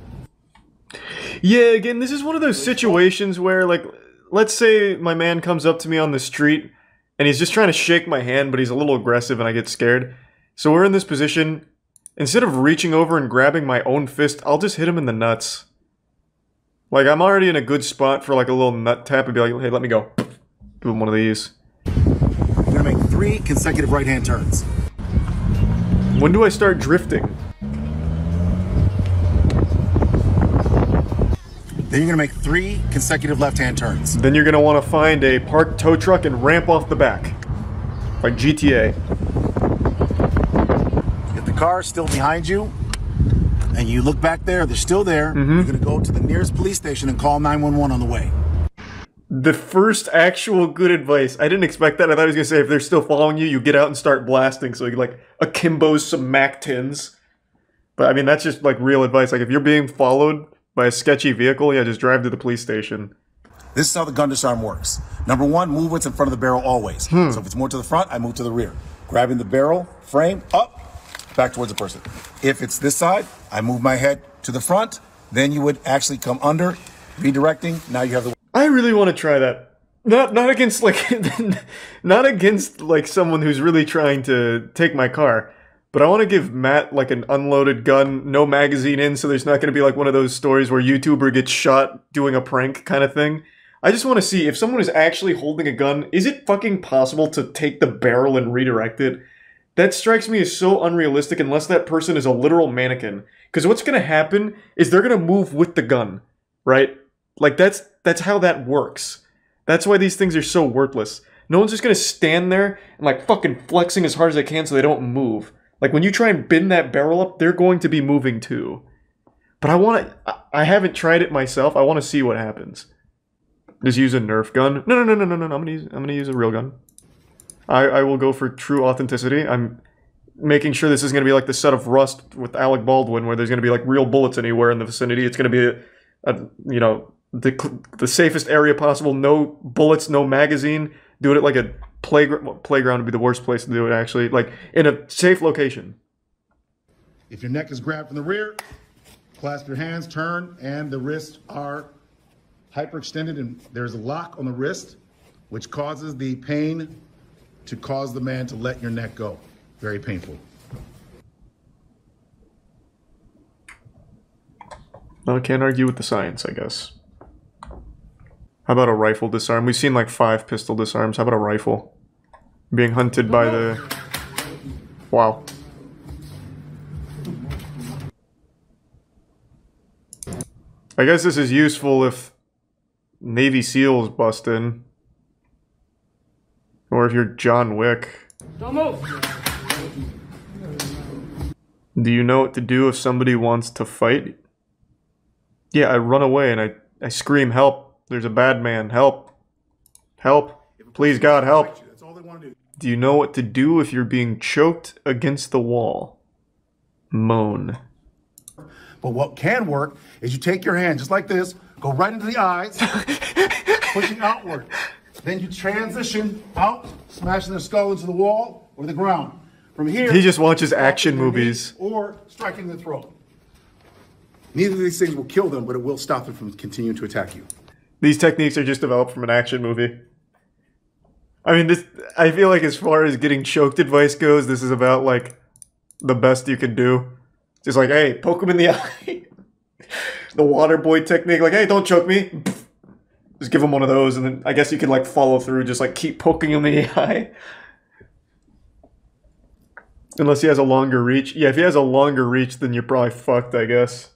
Yeah, again, this is one of those situations where, like, let's say my man comes up to me on the street and he's just trying to shake my hand, but he's a little aggressive and I get scared. So we're in this position. Instead of reaching over and grabbing my own fist, I'll just hit him in the nuts. Like, I'm already in a good spot for, like, a little nut tap and be like, hey, let me go. Give him one of these. You're gonna make 3 consecutive right hand turns. When do I start drifting? Then you're gonna make 3 consecutive left-hand turns. Then you're going to want to find a parked tow truck and ramp off the back. Like GTA. If the car is still behind you, and you look back there, they're still there, you're gonna go to the nearest police station and call 911 on the way. The first actual good advice. I didn't expect that. I thought he was going to say if they're still following you, you get out and start blasting. So you like akimbos some Mac 10s. But I mean, that's just like real advice. Like if you're being followed by a sketchy vehicle, yeah, just drive to the police station. This is how the gun disarm works. Number 1, move what's in front of the barrel always. So if it's more to the front, I move to the rear. Grabbing the barrel, frame, up, back towards the person. If it's this side, I move my head to the front, then you would actually come under, redirecting, now you have the... I really want to try that. Not against like not against like someone who's really trying to take my car, but I want to give Matt like an unloaded gun, no magazine in, so there's not going to be like one of those stories where YouTuber gets shot doing a prank kind of thing. I just want to see if someone is actually holding a gun, is it fucking possible to take the barrel and redirect it? That strikes me as so unrealistic unless that person is a literal mannequin. Because what's going to happen is they're going to move with the gun, right? Like that's how that works. That's why these things are so worthless. No one's just going to stand there and like fucking flexing as hard as they can so they don't move. Like when you try and bend that barrel up, they're going to be moving too. But I haven't tried it myself. I want to see what happens. Just use a Nerf gun. No. I'm gonna use a real gun. I will go for true authenticity. I'm making sure this is going to be like the set of Rust with Alec Baldwin, where there's going to be like real bullets anywhere in the vicinity. It's going to be you know, the safest area possible. No bullets, no magazine. Do it at like a playground. Well, playground would be the worst place to do it, actually. Like in a safe location. If your neck is grabbed from the rear, clasp your hands, turn, and the wrists are hyperextended, and there's a lock on the wrist, which causes the pain to cause the man to let your neck go. Very painful. Well, I can't argue with the science, I guess. How about a rifle disarm? We've seen like 5 pistol disarms. How about a rifle? Being hunted by the... Wow. I guess this is useful if Navy SEALs bust in. Or if you're John Wick. Don't move! Do you know what to do if somebody wants to fight? Yeah, I run away and I scream, help. There's a bad man. Help. Help. Please, God, help. That's all they want to do. Do you know what to do if you're being choked against the wall? Moan. But what can work is you take your hand just like this, go right into the eyes, pushing outward. Then you transition out, smashing their skull into the wall or the ground. From here, he just watches action movies. Or striking the throat. Neither of these things will kill them, but it will stop them from continuing to attack you. These techniques are just developed from an action movie. I mean, I feel like as far as getting choked advice goes, this is about, like, the best you can do. Just like, hey, poke him in the eye. The water boy technique, like, hey, don't choke me. Just give him one of those, and then I guess you can, like, follow through, just, like, keep poking him in the eye. Unless he has a longer reach. Yeah, if he has a longer reach, then you're probably fucked, I guess.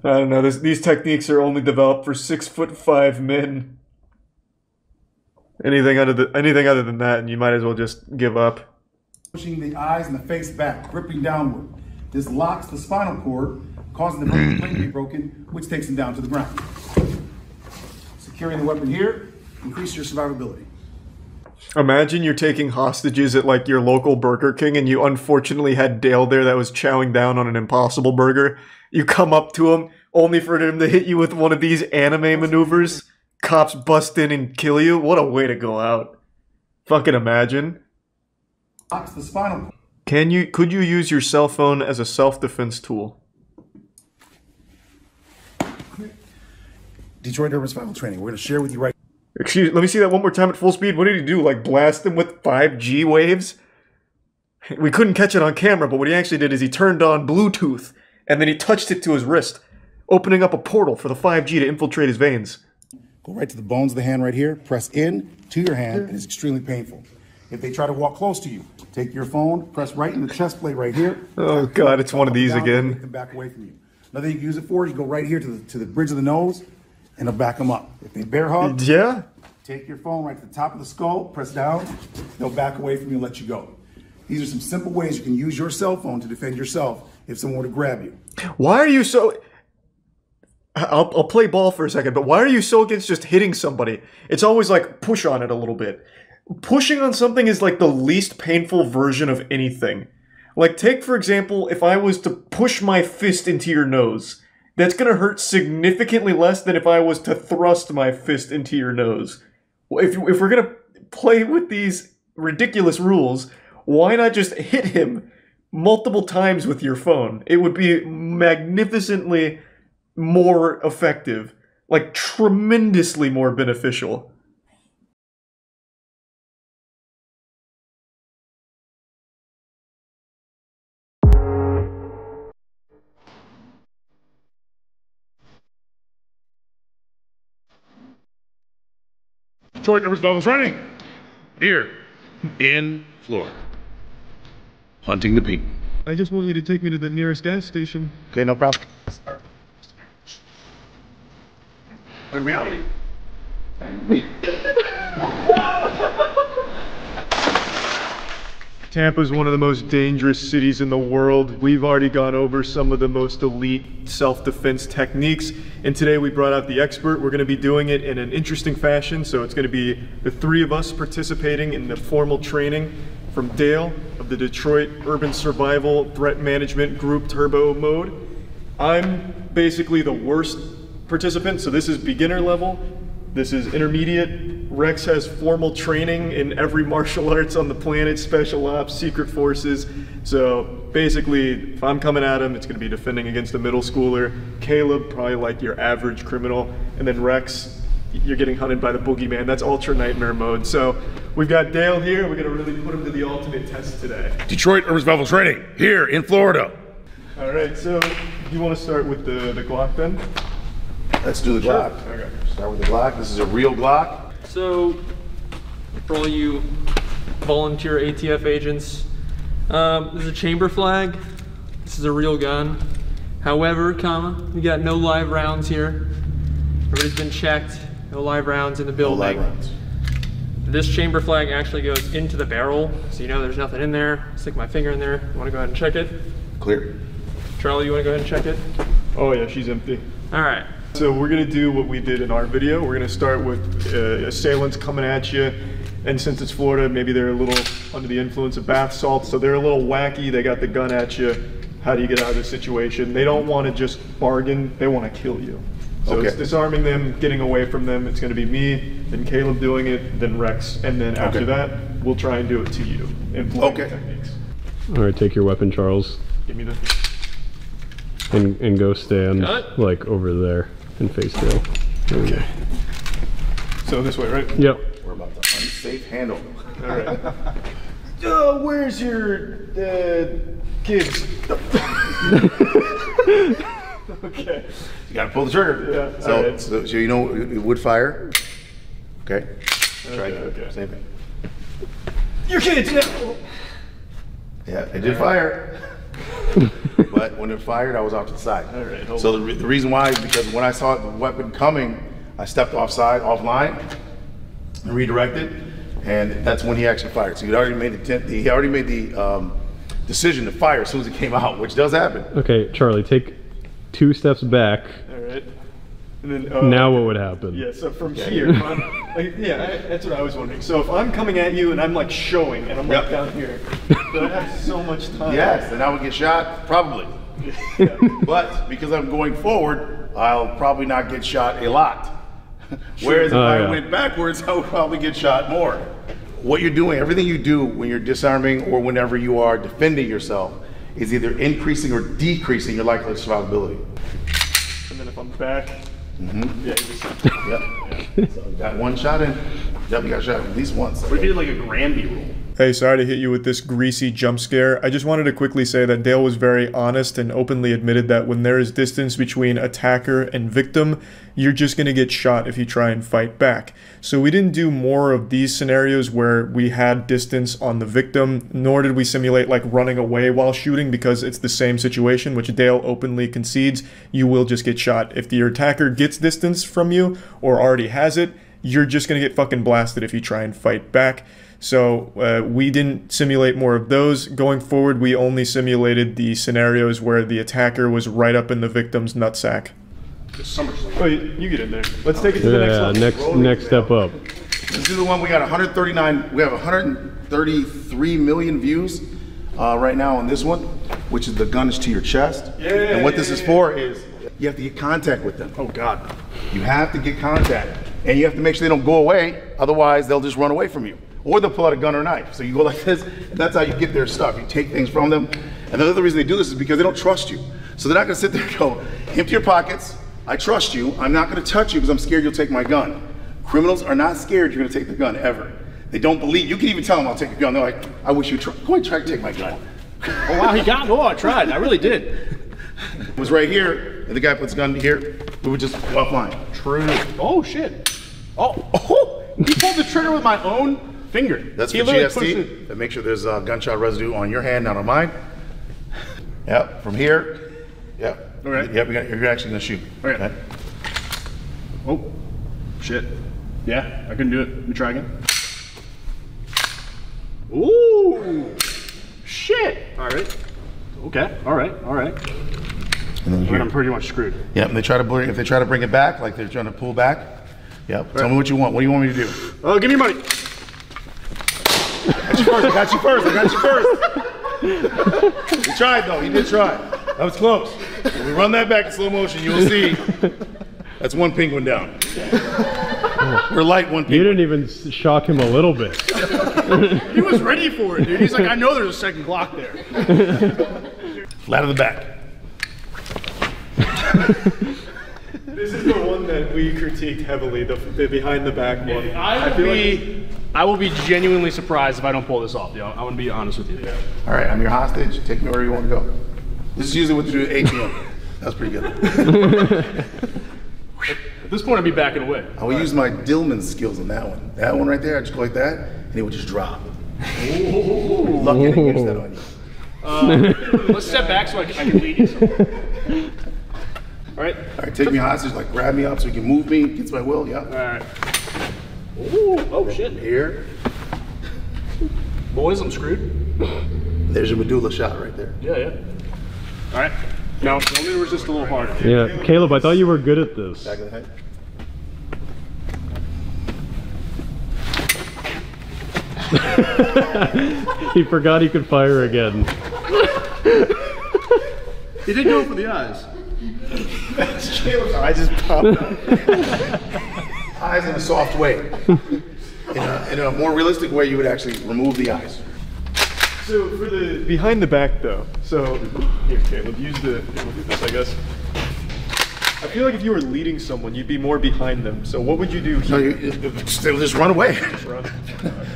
I don't know, these techniques are only developed for 6'5" men. Anything other than that, and you might as well just give up. Pushing the eyes and the face back, gripping downward. This locks the spinal cord, causing the brain to be broken, which takes them down to the ground. Securing the weapon here, increase your survivability. Imagine you're taking hostages at like your local Burger King and you unfortunately had Dale there that was chowing down on an Impossible Burger. You come up to him only for him to hit you with one of these anime maneuvers. Cops bust in and kill you. What a way to go out. Fucking imagine. Locks the spinal cord. Could you use your cell phone as a self-defense tool? Detroit Urban Survival Training. We're going to share with you right. Let me see that one more time at full speed. What did he do? Like blast him with 5G waves? We couldn't catch it on camera, but what he actually did is he turned on Bluetooth and then he touched it to his wrist, opening up a portal for the 5G to infiltrate his veins. Go right to the bones of the hand right here. Press in to your hand, and it's extremely painful. If they try to walk close to you, take your phone, press right in the chest plate right here. Oh God, it's one of these again. Make them back away from you. Another thing you can use it for, you go right here to the bridge of the nose, and it'll back them up. If they bear hug, Yeah. take your phone right to the top of the skull, press down, they'll back away from you and let you go. These are some simple ways you can use your cell phone to defend yourself if someone were to grab you. Why are you so... I'll play ball for a second, but why are you so against just hitting somebody? It's always like, push on it a little bit. Pushing on something is like the least painful version of anything. Like, take, for example, if I was to push my fist into your nose, that's gonna hurt significantly less than if I was to thrust my fist into your nose. If we're gonna play with these ridiculous rules, why not just hit him multiple times with your phone? It would be magnificently more effective, like tremendously more beneficial. Detroit Urban Survival Training here in Florida. Hunting the peak. I just want you to take me to the nearest gas station. Okay, no problem. In reality, Tampa's one of the most dangerous cities in the world. We've already gone over some of the most elite self-defense techniques, and today we brought out the expert. We're going to be doing it in an interesting fashion, so it's going to be the three of us participating in the formal training from Dale of the Detroit Urban Survival Threat Management Group Turbo Mode. I'm basically the worst participant, so this is beginner level. This is intermediate. Rex has formal training in every martial arts on the planet, special ops, secret forces. So basically, if I'm coming at him, it's gonna be defending against a middle schooler. Caleb, probably like your average criminal. And then Rex, you're getting hunted by the boogeyman. That's ultra nightmare mode. So we've got Dale here. We're gonna really put him to the ultimate test today. Detroit Urban Survival Training here in Florida. All right, so you wanna start with the Glock then? Let's do the Glock. Okay. Start with the Glock. This is a real Glock. So, for all you volunteer ATF agents, this is a chamber flag. This is a real gun. However, we got no live rounds here. Everybody's been checked. No live rounds in the building. No live rounds. This chamber flag actually goes into the barrel, so you know there's nothing in there. Stick my finger in there. You want to go ahead and check it? Clear. Charlie, you want to go ahead and check it? Oh yeah, she's empty. All right. So we're gonna do what we did in our video. We're gonna start with assailants coming at you, and since it's Florida, maybe they're a little under the influence of bath salts, so they're a little wacky. They got the gun at you. How do you get out of this situation? They don't want to just bargain. They want to kill you. So it's disarming them, getting away from them. It's gonna be me, then Caleb doing it, then Rex, and then after that, we'll try and do it to you. Employing techniques. All right, take your weapon, Charles, Give me the. and go stand like over there and face Dale. Okay. So this way, right? Yep. We're about to unsafe handle. All right. Where's your kids? Okay. You gotta pull the trigger. Yeah. So, All right. so you know it would fire. Okay. Try it. Okay. Same thing. Your kids. Yeah. Yeah, it did fire. But when it fired, I was off to the side. All right, hold so the reason why is because when I saw the weapon coming, I stepped offline, and redirected, and that's when he actually fired. So he already made the decision to fire as soon as it came out, which does happen. Okay, Charlie, take 2 steps back. All right. And then, Now what would happen? Yeah, so from here, that's what I was wondering. So if I'm coming at you and I'm like showing and I'm like down here, then I have so much time. Yes, and I would get shot, probably. Yeah. But because I'm going forward, I'll probably not get shot a lot. Whereas if I went backwards, I would probably get shot more. What you're doing, everything you do when you're disarming or whenever you are defending yourself is either increasing or decreasing your likelihood of survivability. And then if I'm back, yeah, So got one shot in. Yep, you got shot at least once. We did like a Granby rule. Hey, sorry to hit you with this greasy jump scare. I just wanted to quickly say that Dale was very honest and openly admitted that when there is distance between attacker and victim, you're just going to get shot if you try and fight back. So we didn't do more of these scenarios where we had distance on the victim, nor did we simulate like running away while shooting, because it's the same situation, which Dale openly concedes. You will just get shot. If your attacker gets distance from you or already has it, you're just going to get fucking blasted if you try and fight back. So we didn't simulate more of those. Going forward, we only simulated the scenarios where the attacker was right up in the victim's nutsack. Oh, you get in there. Let's take it to the next level. Next step up. This is the one we got 139. We have 133 million views right now on this one, which is the gun is to your chest. Yeah, and what this is for is you have to get contact with them. Oh God. You have to get contact, and you have to make sure they don't go away. Otherwise, they'll just run away from you. Or they'll pull out a gun or knife. So you go like this, and that's how you get their stuff. You take things from them. And the other reason they do this is because they don't trust you. So they're not gonna sit there and go, empty your pockets, I trust you, I'm not gonna touch you because I'm scared you'll take my gun. Criminals are not scared you're gonna take the gun, ever. They don't believe, you can even tell them I'll take your gun. They're like, I wish you'd try, go ahead, try to take my gun. Oh wow, he got me. Oh, I tried, I really did. It was right here, and the guy puts the gun here, we would just go offline. True. Oh shit. Oh, he pulled the trigger with my own finger. That's for GST, to make sure there's gunshot residue on your hand, not on mine. Yep, from here. Yep. All right. Yep, you're actually gonna shoot. Okay. Oh, shit. Yeah, I couldn't do it. Let me try again. Ooh, shit. All right. Okay. All right. All right. And then here. I'm pretty much screwed. Yep. And they try to bring, if they try to bring it back, like they're trying to pull back. Yep. Tell me what you want. What do you want me to do? Oh, give me money. I got you first. I got you first. He tried though. He did try. That was close. When we run that back in slow motion, you will see. That's one penguin down. We're light one penguin. You didn't even shock him a little bit. He was ready for it, dude. He's like, I know there's a second Glock there. Flat of the back. This is the one that we critiqued heavily, the behind the back one. I will be genuinely surprised if I don't pull this off, yo. I'm gonna be honest with you. Yeah. All right, I'm your hostage. Take me where you want to go. This is usually what you do at ATM. That's pretty good. At this point, I'd be backing away. I will use my Dillman skills on that one. That one right there, I just go like that, and it would just drop. Lucky I didn't use that on you. Let's step back so I can lead you somewhere. All right. All right, take me hostage, like grab me up so you can move me against my will, yeah. All right. Ooh, oh shit. Here. Boys, I'm screwed. There's your medulla shot right there. Yeah, yeah. All right. Now, let me resist a little harder. Yeah, Caleb, I thought you were good at this. Back of the head. He forgot he could fire again. He did go for the eyes. I just popped out. Eyes in a soft way. In a more realistic way, you would actually remove the eyes. So for the behind the back though, so here Caleb, use the, we'll do this I guess. I feel like if you were leading someone, you'd be more behind them. So what would you do here? No, they'll just run away. Just run.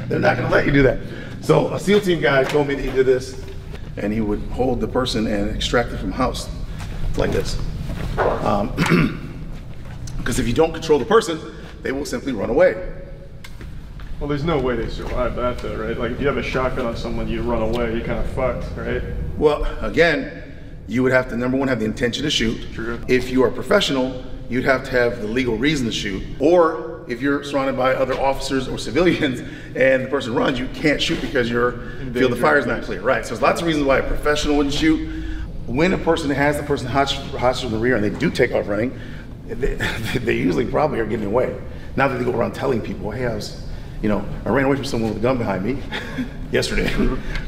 They're not gonna let you do that. So a SEAL team guy told me that he did this, and he would hold the person and extract it from house, like this. Because if you don't control the person, they will simply run away. Well, there's no way they survive that though, right? Like if you have a shotgun on someone, you run away, you're kind of fucked, right? Well, again, you would have to, number one, have the intention to shoot. True. If you are a professional, you'd have to have the legal reason to shoot. Or if you're surrounded by other officers or civilians and the person runs, you can't shoot because your field of fire is not clear. Right, so there's lots of reasons why a professional wouldn't shoot. When a person has the person hostage in the rear and they do take off running, they usually probably are getting away. Not that they go around telling people, hey, I ran away from someone with a gun behind me yesterday,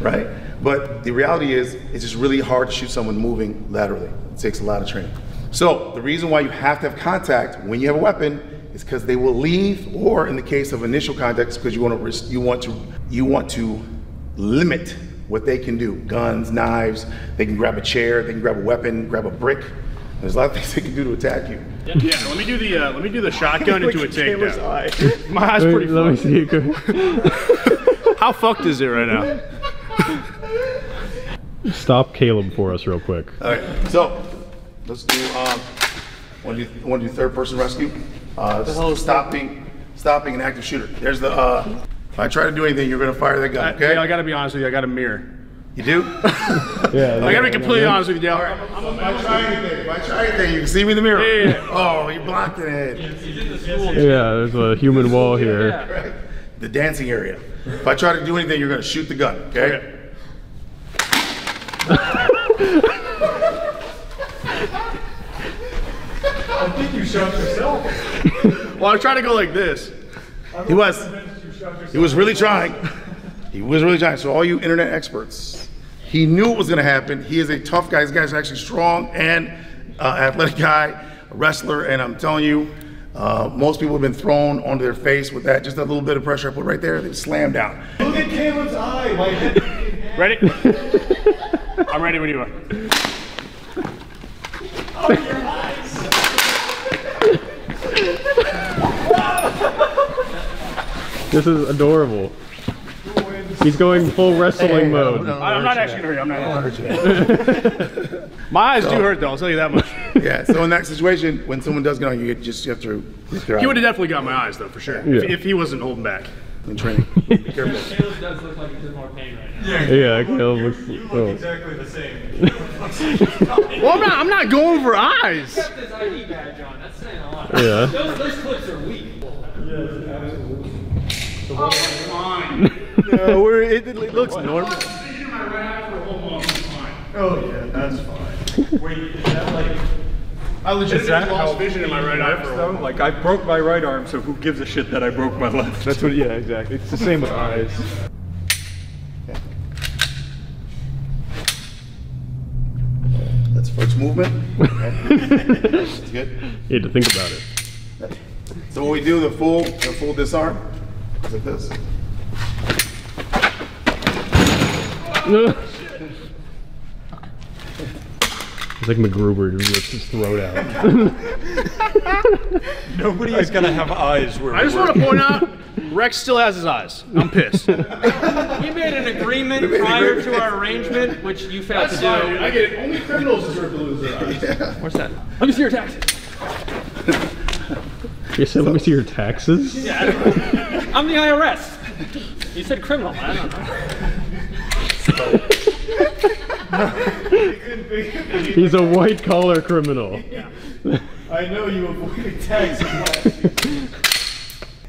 right? But the reality is, it's just really hard to shoot someone moving laterally. It takes a lot of training. So the reason why you have to have contact when you have a weapon is because they will leave, or in the case of initial contact, it's because you want to limit what they can do. Guns, knives, they can grab a chair, they can grab a weapon, grab a brick. There's a lot of things they can do to attack you. Yeah, let me do the shotgun into a takedown. My eye's pretty Let me see it go. How fucked is it right now? Stop Caleb for us real quick. All right, so let's do. Want to do third person rescue? Stopping an active shooter. There's the. If I try to do anything, you're gonna fire that gun. Okay? I gotta be honest with you. I got a mirror. You do? Yeah. I gotta be completely honest with you, Dale. If I try anything, you can see me in the mirror. Yeah. Oh, you blocked it. Yeah, there's a human wall here. Right. The dancing area. If I try to do anything, you're gonna shoot the gun. Okay? I think you shot yourself. Well, I was trying to go like this. He was really trying. He was really trying. So all you internet experts, he knew it was going to happen. He is a tough guy. This guy's actually strong and athletic guy, a wrestler. And I'm telling you, most people have been thrown onto their face with that. Just a little bit of pressure I put right there, they slam down. Look at Caleb's eye. Ready? I'm ready when you are. Oh, your eyes. This is adorable. He's going full wrestling mode. I'm not actually gonna hurt you. I'm not gonna hurt you. My eyes do hurt though, I'll tell you that much. Yeah, so in that situation, when someone does get on you, you have to get their He would eye have definitely got my eyes though, for sure. Yeah. If he wasn't holding back. in training. Be careful. Caleb does look like he's in more pain right now. Yeah, Caleb looks. Oh. Exactly the same. Well, I'm not going for eyes. He kept his ID badge on. That's saying a lot. Yeah. Those clips are weak. Oh, fine. No, it looks normal. Oh yeah, that's fine. Wait, is that like? I legitimately Is that lost how vision in my right eye for a though? while. Like I broke my right arm, so who gives a shit that I broke my left? That's what. Yeah, exactly. It's the same with eyes. That's first movement. That's good. You had to think about it. So when we do the full disarm, it's like this. It's like MacGruber who rips his throat out. Nobody is gonna have eyes where I just want to point out, Rex still has his eyes. I'm pissed. We made an agreement prior to our arrangement, which you failed to do. I get it. Only criminals deserve to lose their eyes. What's that? Let me see your taxes. You said, let me see your taxes? Yeah, I'm the IRS. You said criminal. I don't know. He's a white collar criminal. I know you avoided taxes last year.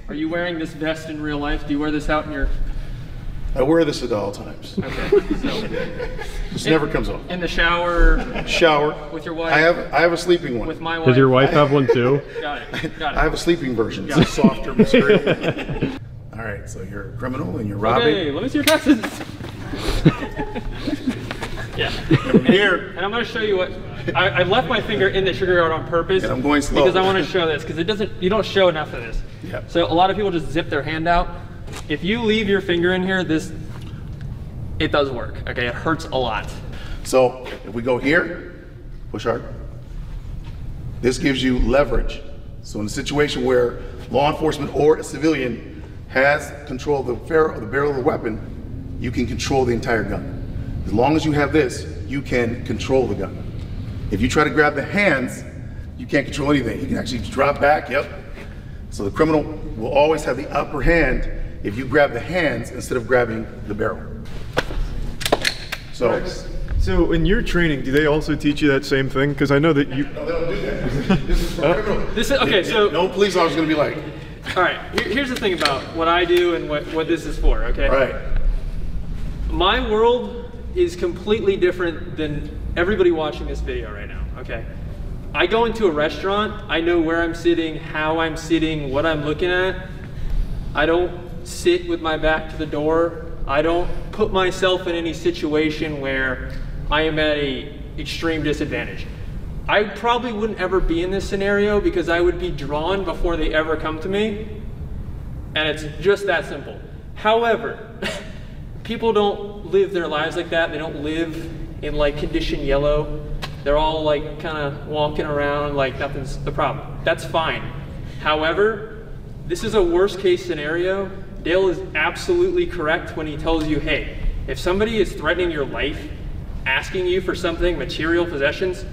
Are you wearing this vest in real life? Do you wear this out in your... I wear this at all times. Okay. So, This never comes off. in the shower, Shower. with your wife? I have a sleeping one. With my wife? Does your wife have one too? Got it. Got it. I have a sleeping version. It's a softer material. All right, so you're a criminal and you're robbing. Okay, let me see your taxes. Yeah. Here. And I'm going to show you what I left my finger in the sugar yard on purpose. And I'm going slow. Because I want to show this because you don't show enough of this. Yep. So a lot of people just zip their hand out. If you leave your finger in here, it does work. Okay, it hurts a lot. So if we go here, push hard. This gives you leverage. So in a situation where law enforcement or a civilian has control of the barrel of the weapon, you can control the entire gun. As long as you have this, you can control the gun. If you try to grab the hands, you can't control anything. You can actually drop back, yep. So the criminal will always have the upper hand if you grab the hands instead of grabbing the barrel. So, So in your training, do they also teach you that same thing? Because I know that you. no, they don't do that. This is for criminal. This is okay. So No police officer is gonna be like, all right. Here's the thing about what I do and what this is for. Okay. all right. My world is completely different than everybody watching this video right now, okay? I go into a restaurant, I know where I'm sitting, how I'm sitting, what I'm looking at. I don't sit with my back to the door. I don't put myself in any situation where I am at an extreme disadvantage. I probably wouldn't ever be in this scenario because I would be drawn before they ever come to me, and it's just that simple. However, people don't live their lives like that. They don't live in like condition yellow. They're all like kind of walking around like nothing's the problem. That's fine. However, this is a worst case scenario Dale is absolutely correct when he tells you, hey, if somebody is threatening your life, asking you for something, material possessions,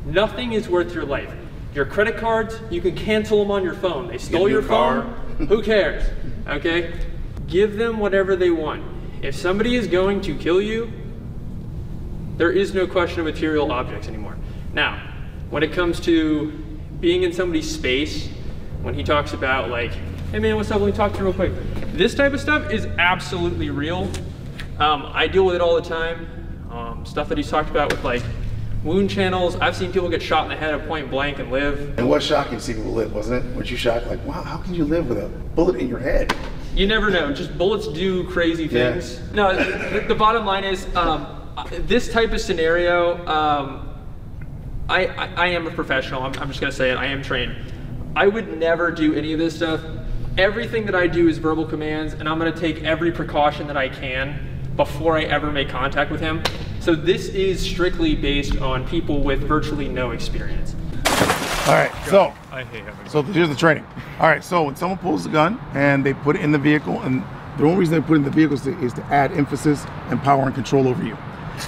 nothing is worth your life. Your credit cards, you can cancel them on your phone. They stole your phone, who cares, okay? Give them whatever they want. If somebody is going to kill you, there is no question of material objects anymore. Now, when it comes to being in somebody's space, when he talks about like, hey man, what's up, let me talk to you real quick. This type of stuff is absolutely real. I deal with it all the time. Stuff that he's talked about with like wound channels. I've seen people get shot in the head at point blank and live. And what's shocking to see people live, wasn't it? Weren't you shocked? Like, wow, how can you live with a bullet in your head? You never know, just bullets do crazy things. Yeah. No, the bottom line is, this type of scenario, I am a professional, I'm just gonna say it, I am trained. I would never do any of this stuff. Everything that I do is verbal commands, and I'm gonna take every precaution that I can before I ever make contact with him. So this is strictly based on people with virtually no experience. All right, so I hate having so here's the training. All right, so when someone pulls the gun and they put it in the vehicle, and the only reason they put it in the vehicle is to add emphasis and power and control over you.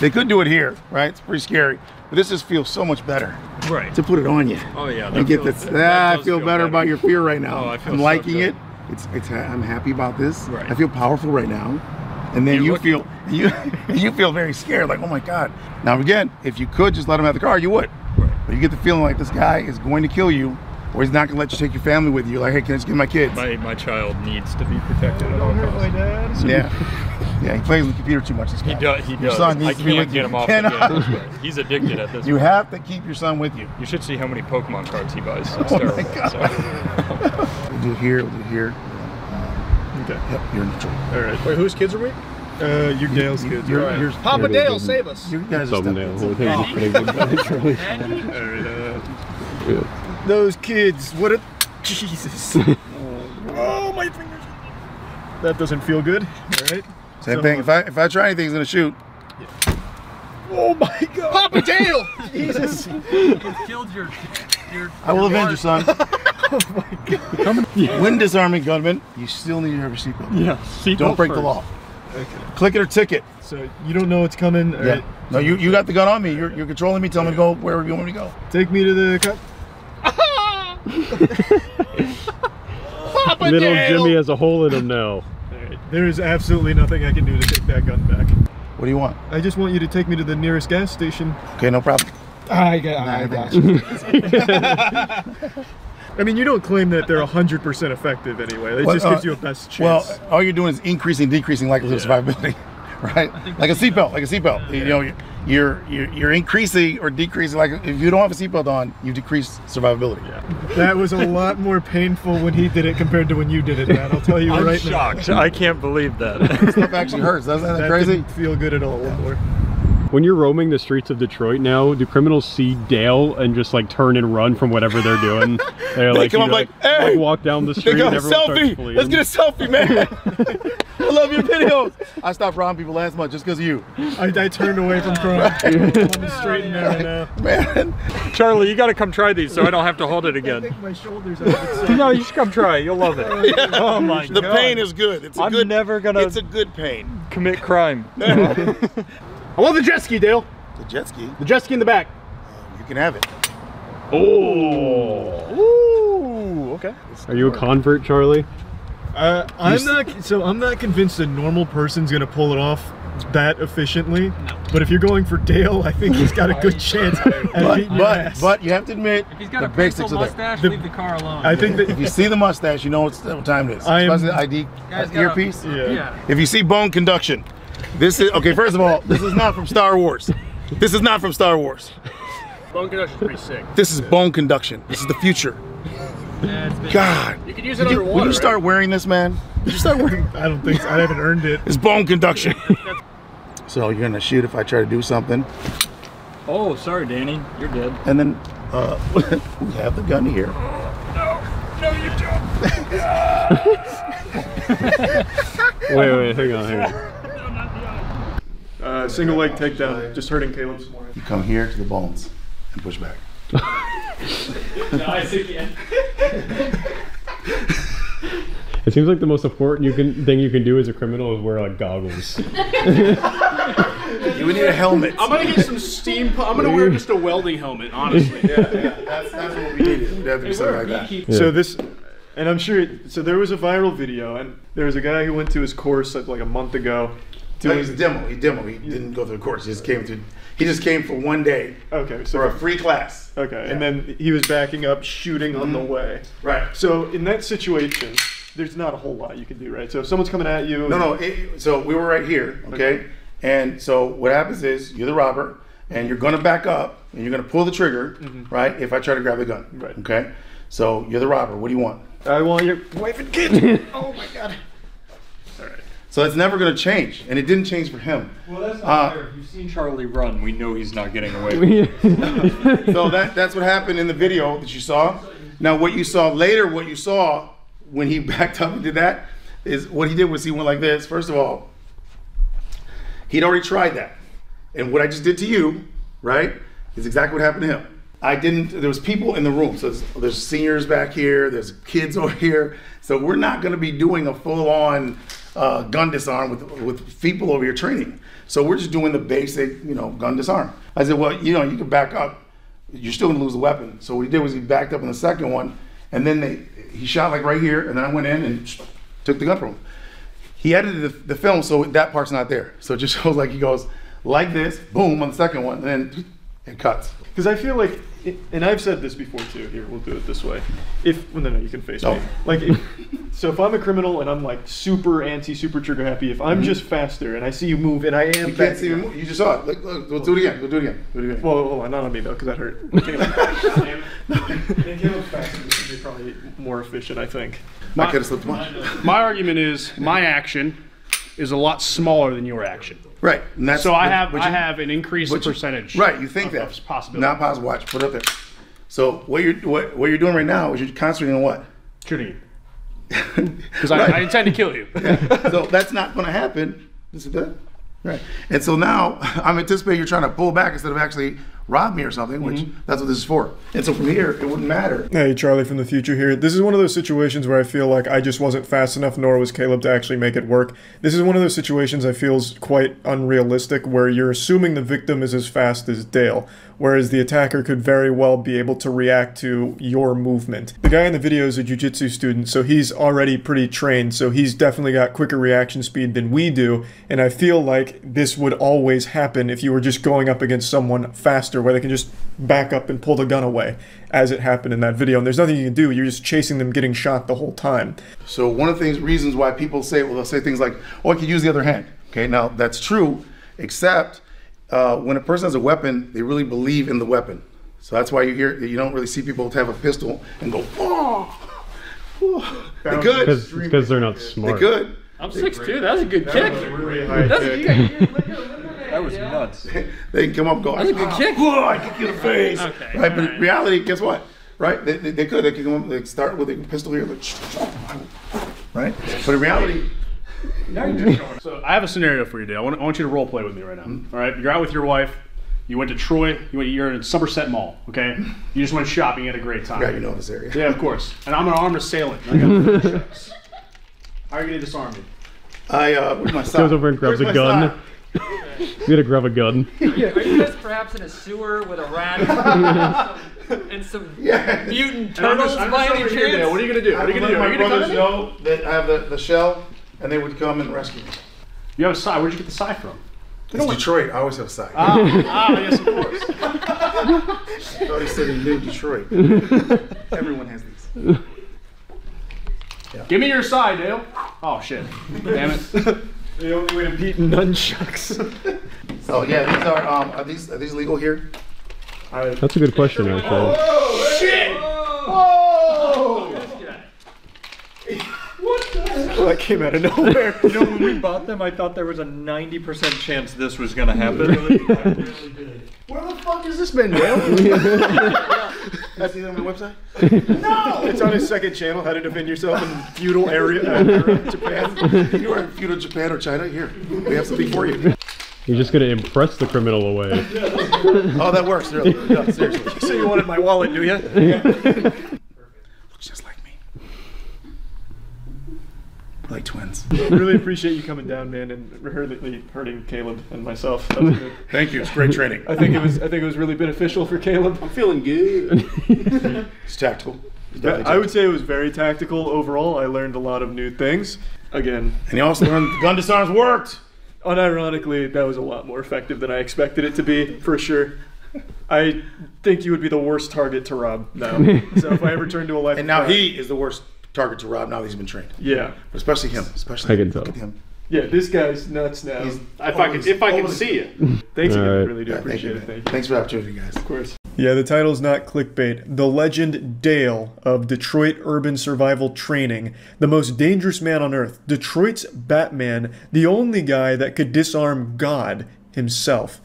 They could do it here, right? It's pretty scary, but this just feels so much better. Right. To put it on you. Oh yeah. And get this. I feel better about your fear right now. Oh, I feel I'm so liking good. it. I'm happy about this. Right. I feel powerful right now. And then you feel very scared, like, oh my God. Now again, if you could just let him have the car, you would. Right. But you get the feeling like this guy is going to kill you, or he's not gonna let you take your family with you. You're like, hey, can I just get my kids? My child needs to be protected at all costs. Yeah. Yeah, he plays with the computer too much. This guy. He does. Your son needs I to be can't with get you. him off the game. He's addicted at this You point. have to keep your son with you. You should see how many Pokemon cards he buys. It's Oh terrible. my God. So. We'll do it here, we'll do it here. Okay. Yep, you're in control. All right. Wait, whose kids are we? You're Dale's kids. You're, Papa Dale, save us. you guys are Those kids, what a Jesus. Oh, my fingers. That doesn't feel good. All right. Same thing. If I try anything, he's gonna shoot. Oh my God. Papa Dale! Jesus. Killed your I will avenge your son. Oh my God. When disarming gunman, you still need to have your seatbelt. Yeah. Seatbelt Don't break the first. law. Okay. Click it or ticket. So you don't know what's coming. All right. No, you got the gun on me. You're controlling me. Tell me to go wherever you want me to go. Take me to the cop. Papa Little Dale! Jimmy has a hole in him now. All right. There is absolutely nothing I can do to take that gun back. What do you want? I just want you to take me to the nearest gas station. Okay, no problem. I got you. I mean, you don't claim that they're 100% effective anyway. It just gives you a best chance. Well, all you're doing is increasing, decreasing likelihood of survivability, right? Like a seatbelt, You know, you're increasing or decreasing. Like if you don't have a seatbelt on, you decrease survivability. Yeah. That was a lot more painful when he did it compared to when you did it, man. I'll tell you I'm right shocked. now. I can't believe that. This stuff actually hurts. Doesn't that crazy? Didn't feel good at all. Yeah. When you're roaming the streets of Detroit now, do criminals see Dale and just like turn and run from whatever they're doing? They're They like, come you up like, hey, walk down the They street got and a everyone starts selfie. fleeing. Let's get a selfie, man. I love your videos. I stopped robbing people last month just because of you. I turned away from crime. I'm straight and narrow now. Man. Charlie, you got to come try these so I don't have to hold it I again. think my shoulders are No, you should come try. You'll love it. Oh my God. The pain is good. It's a I'm good. never gonna It's a good pain. commit crime. I want the jet ski, Dale. The jet ski. The jet ski in the back. You can have it. Oh. Ooh, okay. Are you a convert, Charlie? I'm not convinced a normal person's gonna pull it off that efficiently. No. But if you're going for Dale, I think he's got a good chance at beating your ass. But you have to admit, If he's got the a pencil basics are there. mustache, leave the car alone. I think that If you see the mustache, you know what time it is. Especially the ID Guys got earpiece. yeah. If you see bone conduction, this is okay. First of all, this is not from Star Wars. This is not from Star Wars. Bone conduction's pretty sick. This is bone conduction. This is the future. God. You can use it Would underwater. you start wearing this, man? Did you start wearing? I don't think so. I haven't earned it. It's bone conduction. So you're gonna shoot if I try to do something, Oh, sorry, Danny. You're dead. and then we have the gun here. No, you don't. Wait, hang on. Single leg takedown, just hurting Caleb some more. You come here to the bones and push back. It seems like the most important thing you can do as a criminal is wear like goggles. You would need a helmet. I'm gonna get some steam. I'm gonna wear just a welding helmet, honestly. That's what we needed. We'd have to do something like that. Yeah. So this, and I'm sure, so there was a viral video, and there was a guy who went to his course like a month ago. No, he's a demo. He didn't go through the course. He just came for 1 day. Okay, so For a free class. okay, Yeah. and then he was backing up, shooting on the way. Right. So in that situation, there's not a whole lot you can do, right? So if someone's coming at you, No. So we were right here, okay? And so what happens is you're the robber, and you're gonna back up, and you're gonna pull the trigger, right? If I try to grab the gun, Right. Okay. So you're the robber. What do you want? I want your wife and kids. Oh my god. So it's never gonna change, and it didn't change for him. Well, that's not fair. If you've seen Charlie run, we know he's not getting away. So that's what happened in the video that you saw. Now what you saw later, what you saw when he backed up and did that, is what he did was he went like this. First of all, he'd already tried that. And what I just did to you, right, is exactly what happened to him. There was people in the room. So there's seniors back here, there's kids over here. So we're not gonna be doing a full-on gun disarm with people over here training. So we're just doing the basic, gun disarm. I said, well, you can back up. You're still gonna lose the weapon. So what he did was he backed up in the second one, and then he shot like right here, and then I went in and took the gun from him. He edited the film so that part's not there. So it just shows like he goes like this, boom, on the second one, and then it cuts. Because I feel like, and I've said this before too. Here, we'll do it this way. No, you can face me. Like, so if I'm a criminal and I'm like super super trigger happy, if I'm just faster and I see you move and I am, You can't see him move. You just saw it. Look, we'll do it again. We'll do it again. Do it again. Well, hold on, not on me though, because that hurt. Caleb's faster. This would be probably more efficient, I think. I could have slipped one. My argument is my action is a lot smaller than your action. Right. And that's, So I have an increased percentage. Right. You think of that possibility. Not possible. Watch. Put it up there. So what you're doing right now is you're concentrating on what? Shooting you. Because Right. I intend to kill you. So that's not going to happen. This is that. Right. And so now I'm anticipating you're trying to pull back instead of actually rob me or something, which that's what this is for. And so from here, it wouldn't matter. Hey, Charlie from the future here. This is one of those situations where I feel like I just wasn't fast enough, nor was Caleb, to actually make it work. This is one of those situations I feel is quite unrealistic, where you're assuming the victim is as fast as Dale, whereas the attacker could very well be able to react to your movement. The guy in the video is a jiu-jitsu student, so he's already pretty trained, so he's definitely got quicker reaction speed than we do, and I feel like this would always happen if you were just going up against someone faster, where they can just back up and pull the gun away, as it happened in that video. And there's nothing you can do. You're just chasing them, getting shot the whole time. So one of the reasons why people say, well, they'll say things like, oh, I could use the other hand. Okay, now that's true, except when a person has a weapon, they really believe in the weapon. So that's why you don't really see people have a pistol and go, oh, oh. They could. Because they're not smart. They could. I'm 6'2", that's a good kick. That's a kick. That was nuts. They can come up and go, That's a good kick. whoa, I kick you in the face. Okay, Right, but in alright. reality, guess what? Right? They could come up, they start with a pistol here, like, right? But in reality, So I have a scenario for you, Dale. I want you to role play with me right now. All right, you're out with your wife. You went to Troy. You're in Somerset Mall. Okay, you just went shopping. You had a great time. yeah, you know this area. Yeah, of course. And I'm an armed assailant. I got checks. How are you gonna disarm me? Where's my sock? Goes over and grabs Where's a my gun. sock? You gotta grab a gun. Are you guys perhaps in a sewer with a rat and some Yeah. mutant And I'm turtles just by any over here, Dale. chance? What are you gonna do? What are you gonna do? Are My you gonna brothers come? know that I have the shell, and they would come and rescue me. You have a side. Where'd you get the side from? It's Detroit. I always have a side. Yes, of course. I thought he said he knew Detroit. Everyone has these. Give me your side, Dale. Oh shit! Damn it. The only way to beat nunchucks. Oh yeah, these are these legal here? That's a good question, actually. Well, that came out of nowhere. You know, when we bought them, I thought there was a 90% chance this was gonna happen. Where the fuck has this been, Dale? That's the on the website? It's on his second channel, how to defend yourself in feudal era Japan. You are in feudal Japan or China? Here, we have something for you. You're just gonna impress the criminal away. Oh, that works. Really. No, seriously. So you wanted my wallet, do you? Looks just like me. like twins. Really appreciate you coming down, man, and hurting Caleb and myself. That was good. Thank you. It's great training. I think it was really beneficial for Caleb. I'm feeling good. It's tactical. I would say it was very tactical overall. I learned a lot of new things. Again, and you also learned the gun disarms worked. Unironically, that was a lot more effective than I expected it to be, for sure. I think you would be the worst target to rob now. So if I ever turn to a life, and now he is the worst target to rob now that he's been trained. Yeah, but especially him. Especially I can tell. Look at him. Yeah, this guy's nuts now. If I can see you. Thanks again. Right. Really do appreciate it. Thank you. Thanks for the opportunity, guys. Of course. Yeah, the title's not clickbait. The legend Dale of Detroit Urban Survival Training, the most dangerous man on earth, Detroit's Batman, the only guy that could disarm God himself,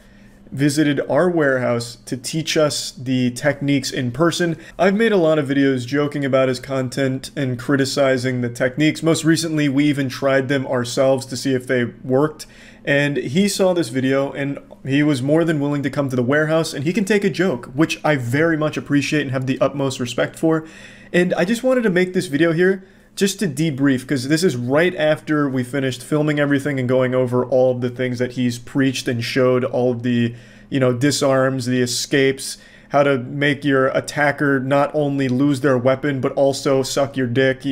visited our warehouse to teach us the techniques in person. I've made a lot of videos joking about his content and criticizing the techniques. Most recently, we even tried them ourselves to see if they worked. And he saw this video and he was more than willing to come to the warehouse, and he can take a joke, which I very much appreciate and have the utmost respect for. And I just wanted to make this video here just to debrief, because this is right after we finished filming everything and going over all of the things that he's preached and showed, all of the, disarms, the escapes, how to make your attacker not only lose their weapon, but also suck your dick,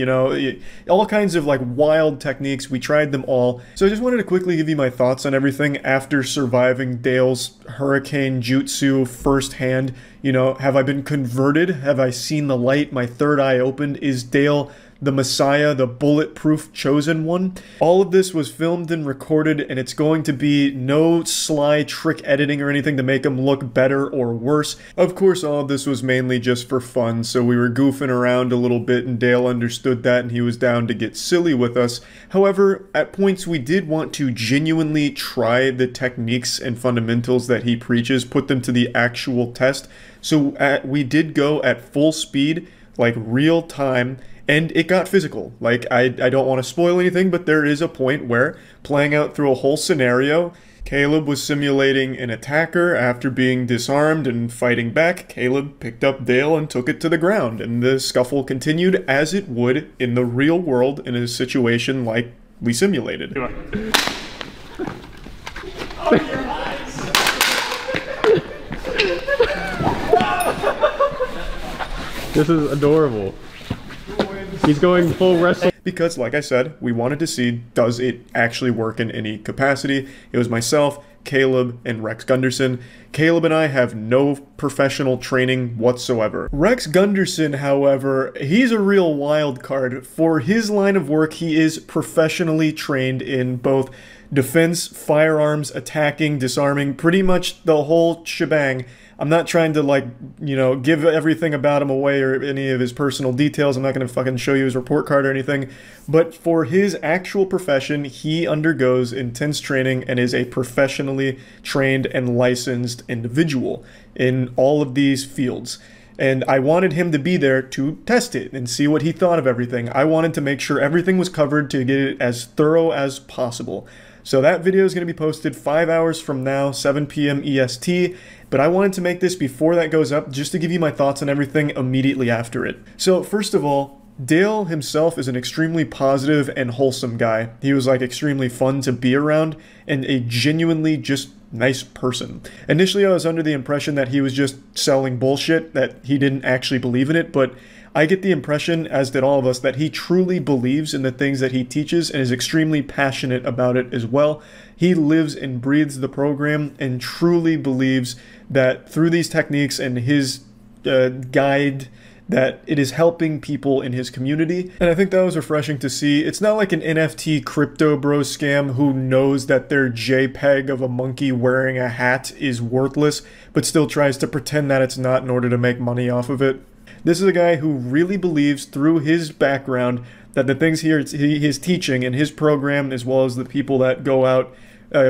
all kinds of like wild techniques. We tried them all. So I just wanted to quickly give you my thoughts on everything after surviving Dale's hurricane jutsu firsthand. Have I been converted? Have I seen the light? My third eye opened? Is Dale the Messiah, the bulletproof chosen one? All of this was filmed and recorded, and it's going to be no sly trick editing or anything to make him look better or worse. Of course, all of this was mainly just for fun, so we were goofing around a little bit, and Dale understood that, and he was down to get silly with us. However, at points we did want to genuinely try the techniques and fundamentals that he preaches, put them to the actual test. So we did go at full speed, like real time, and it got physical. Like, I don't want to spoil anything, but there is a point where, playing out through a whole scenario, Caleb was simulating an attacker after being disarmed and fighting back. Caleb picked up Dale and took it to the ground, and the scuffle continued as it would in the real world in a situation like we simulated. This is adorable. He's going full wrestling. Because, like I said, we wanted to see, does it actually work in any capacity? It was myself, Caleb, and Rex Gunderson. Caleb and I have no professional training whatsoever. Rex Gunderson, however, he's a real wild card. For his line of work, he is professionally trained in both defense, firearms, attacking, disarming, pretty much the whole shebang. I'm not trying to, give everything about him away or any of his personal details. I'm not going to fucking show you his report card or anything. But for his actual profession, he undergoes intense training and is a professionally trained and licensed individual in all of these fields. And I wanted him to be there to test it and see what he thought of everything. I wanted to make sure everything was covered to get it as thorough as possible. So that video is going to be posted 5 hours from now, 7 p.m. EST, but I wanted to make this before that goes up just to give you my thoughts on everything immediately after it. So first of all, Dale himself is an extremely positive and wholesome guy. He was extremely fun to be around and a genuinely just nice person. Initially, I was under the impression that he was just selling bullshit, that he didn't actually believe in it, but I get the impression, as did all of us, that he truly believes in the things that he teaches and is extremely passionate about it as well. He lives and breathes the program and truly believes that through these techniques and his guide, that it is helping people in his community. And I think that was refreshing to see. It's not like an NFT crypto bro scam who knows that their JPEG of a monkey wearing a hat is worthless, but still tries to pretend that it's not in order to make money off of it. This is a guy who really believes through his background that the things he is teaching in his program, as well as the people that go out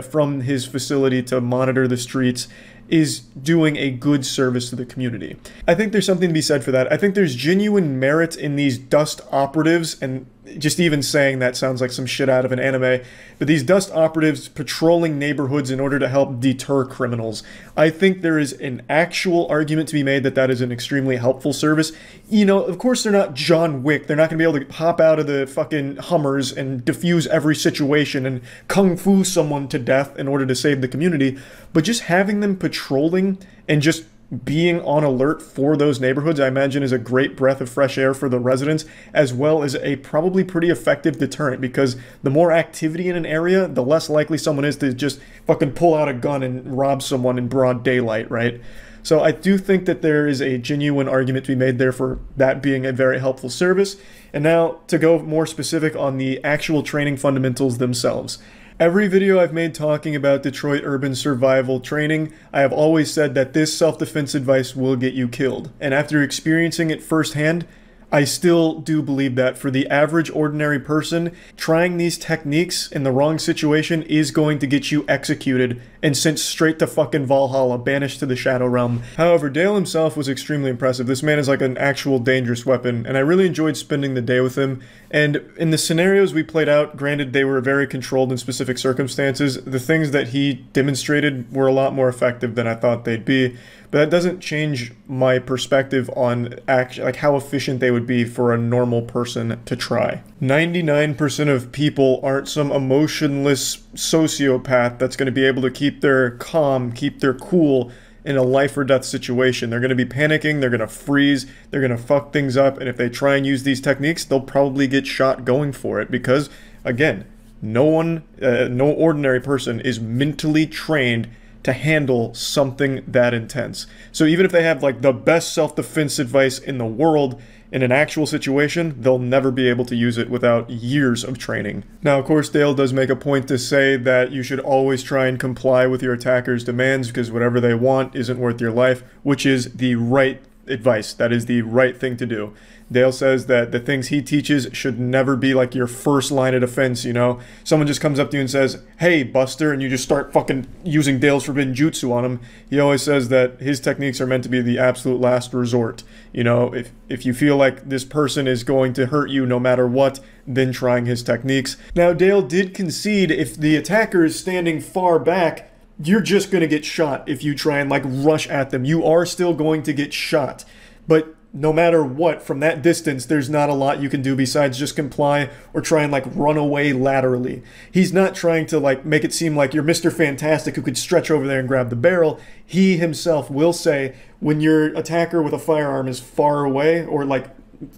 from his facility to monitor the streets, is doing a good service to the community. I think there's something to be said for that. I think there's genuine merit in these dust operatives, and just even saying that sounds like some shit out of an anime. But these dust operatives patrolling neighborhoods in order to help deter criminals. I think there is an actual argument to be made that that is an extremely helpful service. You know, of course they're not John Wick. They're not going to be able to hop out of the fucking Hummers and defuse every situation and kung fu someone to death in order to save the community. But just having them patrolling and just being on alert for those neighborhoods, I imagine, is a great breath of fresh air for the residents, as well as a probably pretty effective deterrent, because the more activity in an area, the less likely someone is to just fucking pull out a gun and rob someone in broad daylight, right? So I do think that there is a genuine argument to be made there for that being a very helpful service. And now to go more specific on the actual training fundamentals themselves. Every video I've made talking about Detroit urban survival training, I have always said that this self-defense advice will get you killed. And after experiencing it firsthand, I still do believe that for the average ordinary person, trying these techniques in the wrong situation is going to get you executed and sent straight to fucking Valhalla, banished to the Shadow Realm. However, Dale himself was extremely impressive. This man is like an actual dangerous weapon, and I really enjoyed spending the day with him. And in the scenarios we played out, granted they were very controlled in specific circumstances, the things that he demonstrated were a lot more effective than I thought they'd be. But that doesn't change my perspective on like how efficient they would be for a normal person to try. 99% of people aren't some emotionless sociopath that's going to be able to keep their calm, keep their cool in a life or death situation. They're going to be panicking, they're going to freeze, they're going to fuck things up, and if they try and use these techniques, they'll probably get shot going for it because, again, no ordinary person is mentally trained to handle something that intense. So even if they have like the best self-defense advice in the world, in an actual situation, they'll never be able to use it without years of training. Now, of course, Dale does make a point to say that you should always try and comply with your attacker's demands because whatever they want isn't worth your life, which is the right advice. That is the right thing to do. Dale says that the things he teaches should never be like your first line of defense, you know? Someone just comes up to you and says, "Hey, Buster," and you just start fucking using Dale's forbidden jutsu on him. He always says that his techniques are meant to be the absolute last resort. You know, if you feel like this person is going to hurt you no matter what, then trying his techniques. Now, Dale did concede if the attacker is standing far back, you're just going to get shot if you try and like rush at them. You are still going to get shot. But no matter what, from that distance, there's not a lot you can do besides just comply or try and like run away laterally. He's not trying to like make it seem like you're Mr. Fantastic who could stretch over there and grab the barrel. He himself will say when your attacker with a firearm is far away or like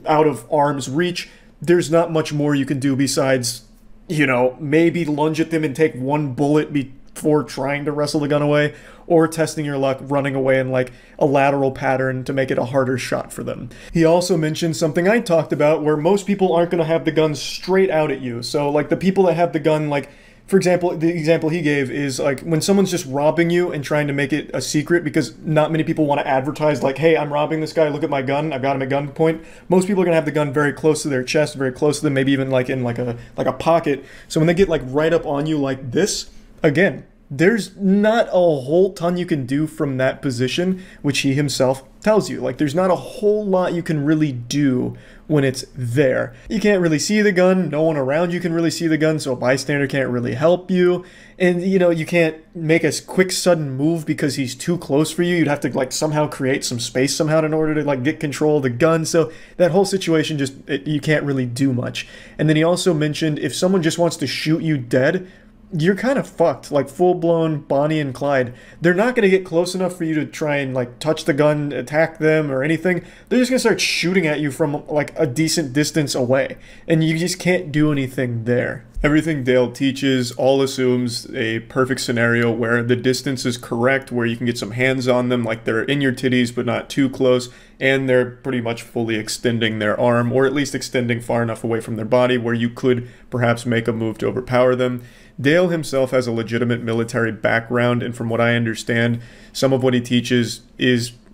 out of arm's reach, there's not much more you can do besides, you know, maybe lunge at them and take one bullet before trying to wrestle the gun away, or testing your luck running away in like a lateral pattern to make it a harder shot for them. He also mentioned something I talked about where most people aren't going to have the gun straight out at you. So like the people that have the gun, like for example, the example he gave is like when someone's just robbing you and trying to make it a secret because not many people want to advertise like, "Hey, I'm robbing this guy, look at my gun, I've got him at gunpoint." Most people are going to have the gun very close to their chest, very close to them, maybe even like in like a pocket. So when they get like right up on you like this, again, there's not a whole ton you can do from that position, which he himself tells you. Like, there's not a whole lot you can really do when it's there. You can't really see the gun. No one around you can really see the gun, so a bystander can't really help you. And, you know, you can't make a quick, sudden move because he's too close for you. You'd have to, like, somehow create some space somehow in order to, like, get control of the gun. So that whole situation just, you can't really do much. And then he also mentioned if someone just wants to shoot you dead, you're kind of fucked, like full-blown Bonnie and Clyde. They're not going to get close enough for you to try and like touch the gun, attack them or anything. They're just going to start shooting at you from like a decent distance away, and you just can't do anything there. Everything Dale teaches all assumes a perfect scenario where the distance is correct, where you can get some hands on them, like they're in your titties but not too close, and they're pretty much fully extending their arm, or at least extending far enough away from their body where you could perhaps make a move to overpower them. Dale himself has a legitimate military background, and from what I understand, some of what he teaches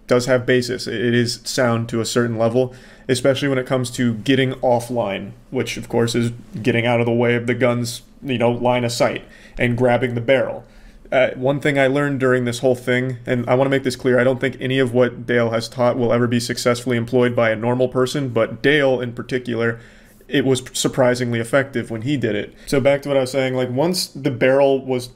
does have basis. It is sound to a certain level, especially when it comes to getting offline, which of course is getting out of the way of the gun's, you know, line of sight and grabbing the barrel. One thing I learned during this whole thing, and I want to make this clear, I don't think any of what Dale has taught will ever be successfully employed by a normal person, but Dale in particular it was surprisingly effective when he did it. So back to what I was saying, like once the barrel was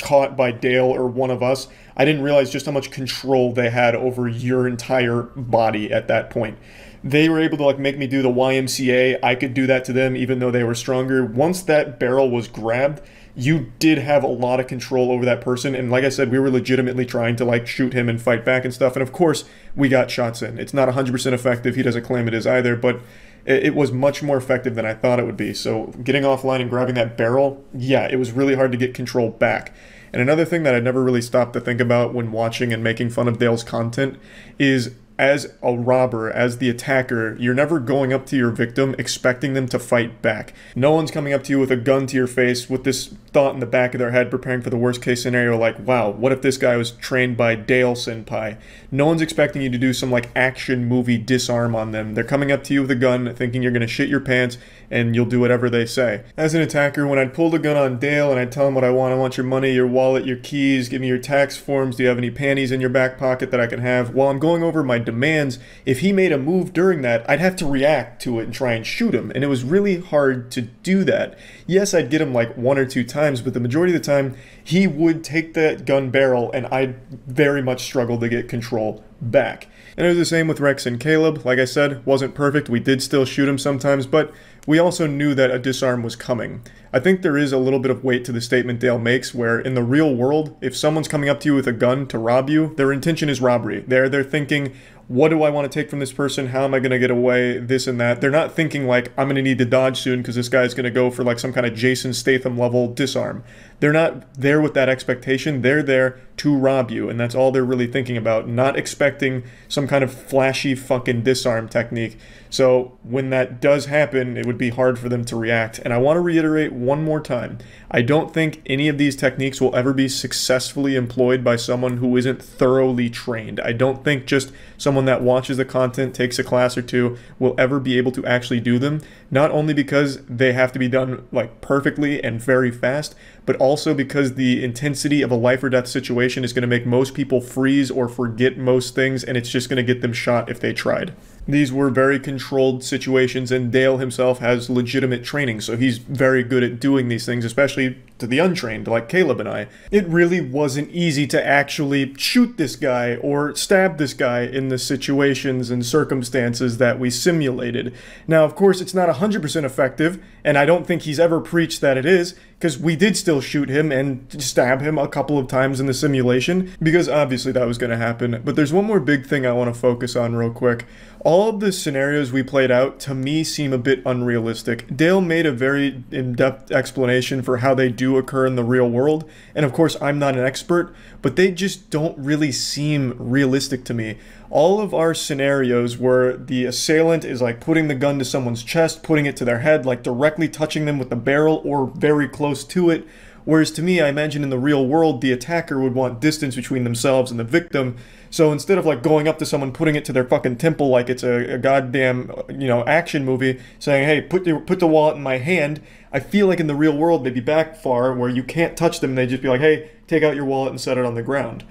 caught by Dale or one of us, I didn't realize just how much control they had over your entire body at that point. They were able to like make me do the YMCA. I could do that to them even though they were stronger. Once that barrel was grabbed, you did have a lot of control over that person. And like I said, we were legitimately trying to like shoot him and fight back and stuff. And of course, we got shots in. It's not 100% effective. He doesn't claim it is either, but it was much more effective than I thought it would be. So getting offline and grabbing that barrel, yeah, it was really hard to get control back. And another thing that I never really stopped to think about when watching and making fun of Dale's content is, as a robber, as the attacker, you're never going up to your victim expecting them to fight back. No one's coming up to you with a gun to your face with this thought in the back of their head preparing for the worst case scenario like, wow, what if this guy was trained by Dale Senpai? No one's expecting you to do some like action movie disarm on them. They're coming up to you with a gun thinking you're gonna shit your pants and you'll do whatever they say. As an attacker, when I'd pull the gun on Dale and I'd tell him what I want your money, your wallet, your keys, give me your tax forms, do you have any panties in your back pocket that I can have? While I'm going over my demands, if he made a move during that, I'd have to react to it and try and shoot him, and it was really hard to do that. Yes, I'd get him like 1 or 2 times, but the majority of the time, he would take that gun barrel and I'd very much struggle to get control back. And it was the same with Rex and Caleb. Like I said, wasn't perfect. We did still shoot him sometimes, but we also knew that a disarm was coming. I think there is a little bit of weight to the statement Dale makes where in the real world, if someone's coming up to you with a gun to rob you, their intention is robbery. They're thinking, what do I want to take from this person? How am I going to get away? This and that. They're not thinking like, I'm going to need to dodge soon because this guy's going to go for like some kind of Jason Statham level disarm. They're not there with that expectation. They're there to rob you, and that's all they're really thinking about, not expecting some kind of flashy fucking disarm technique. So when that does happen, it would be hard for them to react. And I want to reiterate one more time, I don't think any of these techniques will ever be successfully employed by someone who isn't thoroughly trained. I don't think just someone that watches the content, takes a class or two, will ever be able to actually do them. Not only because they have to be done like perfectly and very fast, but also because the intensity of a life or death situation is going to make most people freeze or forget most things, and it's just going to get them shot if they tried. These were very controlled situations, and Dale himself has legitimate training, so he's very good at doing these things, especially to the untrained, like Caleb and I. It really wasn't easy to actually shoot this guy or stab this guy in the situations and circumstances that we simulated. Now, of course, it's not 100% effective, and I don't think he's ever preached that it is, because we did still shoot him and stab him a couple of times in the simulation, because obviously that was going to happen. But there's one more big thing I want to focus on real quick. All of the scenarios we played out, to me, seem a bit unrealistic. Dale made a very in-depth explanation for how they do occur in the real world, and of course I'm not an expert, but they just don't really seem realistic to me. All of our scenarios where the assailant is like putting the gun to someone's chest, putting it to their head, like directly touching them with the barrel or very close to it, whereas to me, I imagine in the real world, the attacker would want distance between themselves and the victim. So instead of like going up to someone, putting it to their fucking temple like it's a goddamn, action movie, saying, hey, put the wallet in my hand, I feel like in the real world they'd be back far where you can't touch them. They'd just be like, hey, take out your wallet and set it on the ground.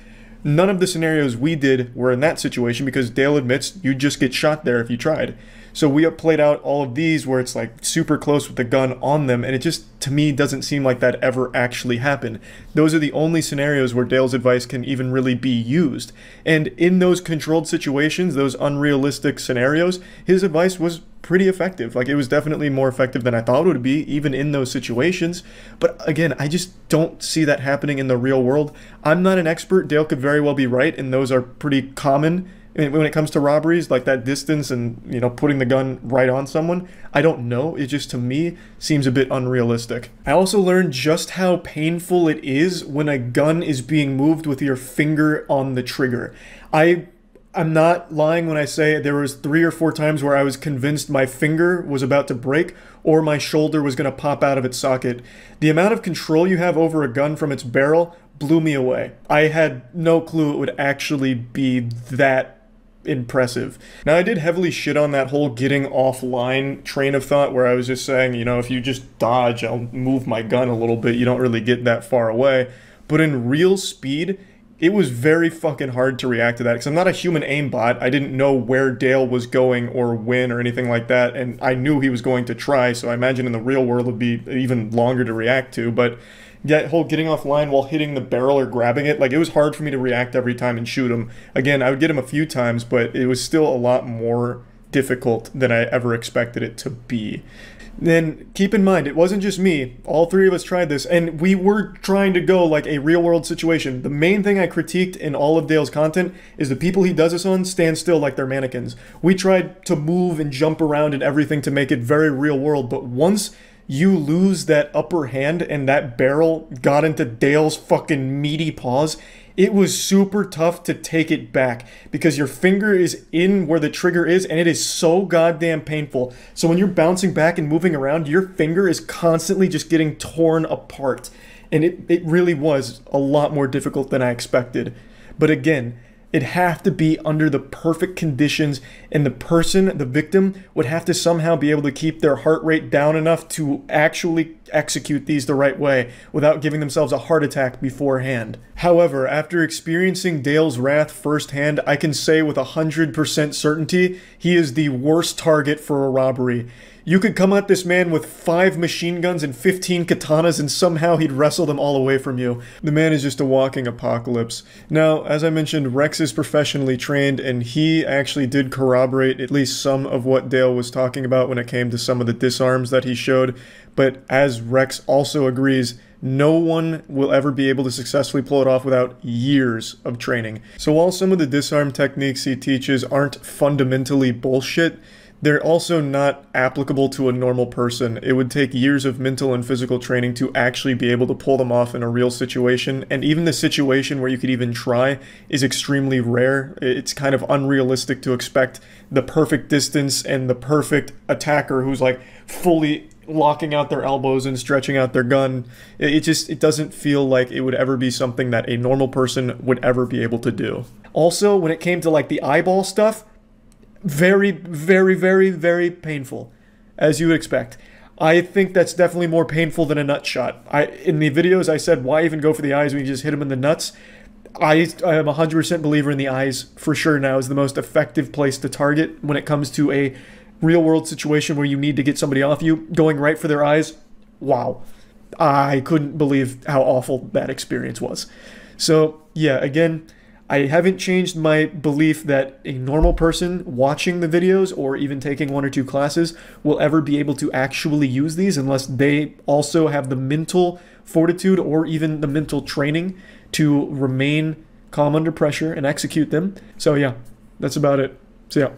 None of the scenarios we did were in that situation because Dale admits you'd just get shot there if you tried. So we played out all of these where it's like super close with the gun on them, and it just, to me, doesn't seem like that ever actually happened. Those are the only scenarios where Dale's advice can even really be used. And in those controlled situations, those unrealistic scenarios, his advice was pretty effective. Like, it was definitely more effective than I thought it would be, even in those situations. But again, I just don't see that happening in the real world. I'm not an expert. Dale could very well be right, and those are pretty common when it comes to robberies, like that distance and, putting the gun right on someone. I don't know. It just, to me, seems a bit unrealistic. I also learned just how painful it is when a gun is being moved with your finger on the trigger. I'm not lying when I say there was 3 or 4 times where I was convinced my finger was about to break or my shoulder was going to pop out of its socket. The amount of control you have over a gun from its barrel blew me away. I had no clue it would actually be that impressive. Now, I did heavily shit on that whole getting offline train of thought where I was just saying, if you just dodge, I'll move my gun a little bit. You don't really get that far away. But in real speed, it was very fucking hard to react to that because I'm not a human aimbot. I didn't know where Dale was going or when or anything like that, and I knew he was going to try, so I imagine in the real world it would be even longer to react to, but that whole getting offline while hitting the barrel or grabbing it, like, it was hard for me to react every time and shoot him. Again, I would get him a few times, but it was still a lot more difficult than I ever expected it to be. Then keep in mind, it wasn't just me. All three of us tried this, and we were trying to go like a real-world situation. The main thing I critiqued in all of Dale's content is the people he does this on stand still like they're mannequins. We tried to move and jump around and everything to make it very real-world, but once you lose that upper hand and that barrel got into Dale's fucking meaty paws, it was super tough to take it back because your finger is in where the trigger is and it is so goddamn painful. So when you're bouncing back and moving around, your finger is constantly just getting torn apart. And it really was a lot more difficult than I expected. But again, it'd have to be under the perfect conditions, and the person, the victim, would have to somehow be able to keep their heart rate down enough to actually execute these the right way without giving themselves a heart attack beforehand. However, after experiencing Dale's wrath firsthand, I can say with 100% certainty, he is the worst target for a robbery. You could come at this man with 5 machine guns and 15 katanas and somehow he'd wrestle them all away from you. The man is just a walking apocalypse. Now, as I mentioned, Rex is professionally trained and he actually did corroborate at least some of what Dale was talking about when it came to some of the disarms that he showed. But as Rex also agrees, no one will ever be able to successfully pull it off without years of training. So while some of the disarm techniques he teaches aren't fundamentally bullshit, they're also not applicable to a normal person. It would take years of mental and physical training to actually be able to pull them off in a real situation, and even the situation where you could even try is extremely rare. It's kind of unrealistic to expect the perfect distance and the perfect attacker who's like fully locking out their elbows and stretching out their gun. It doesn't feel like it would ever be something that a normal person would ever be able to do. Also, when it came to like the eyeball stuff, very, very, very, very painful, as you would expect. I think that's definitely more painful than a nut shot. In the videos I said, why even go for the eyes when you just hit them in the nuts? I am a 100% believer in the eyes for sure now is the most effective place to target when it comes to a real world situation where you need to get somebody off you. Going right for their eyes, wow. I couldn't believe how awful that experience was. So yeah, again, I haven't changed my belief that a normal person watching the videos or even taking 1 or 2 classes will ever be able to actually use these unless they also have the mental fortitude or even the mental training to remain calm under pressure and execute them. So yeah, that's about it. See ya.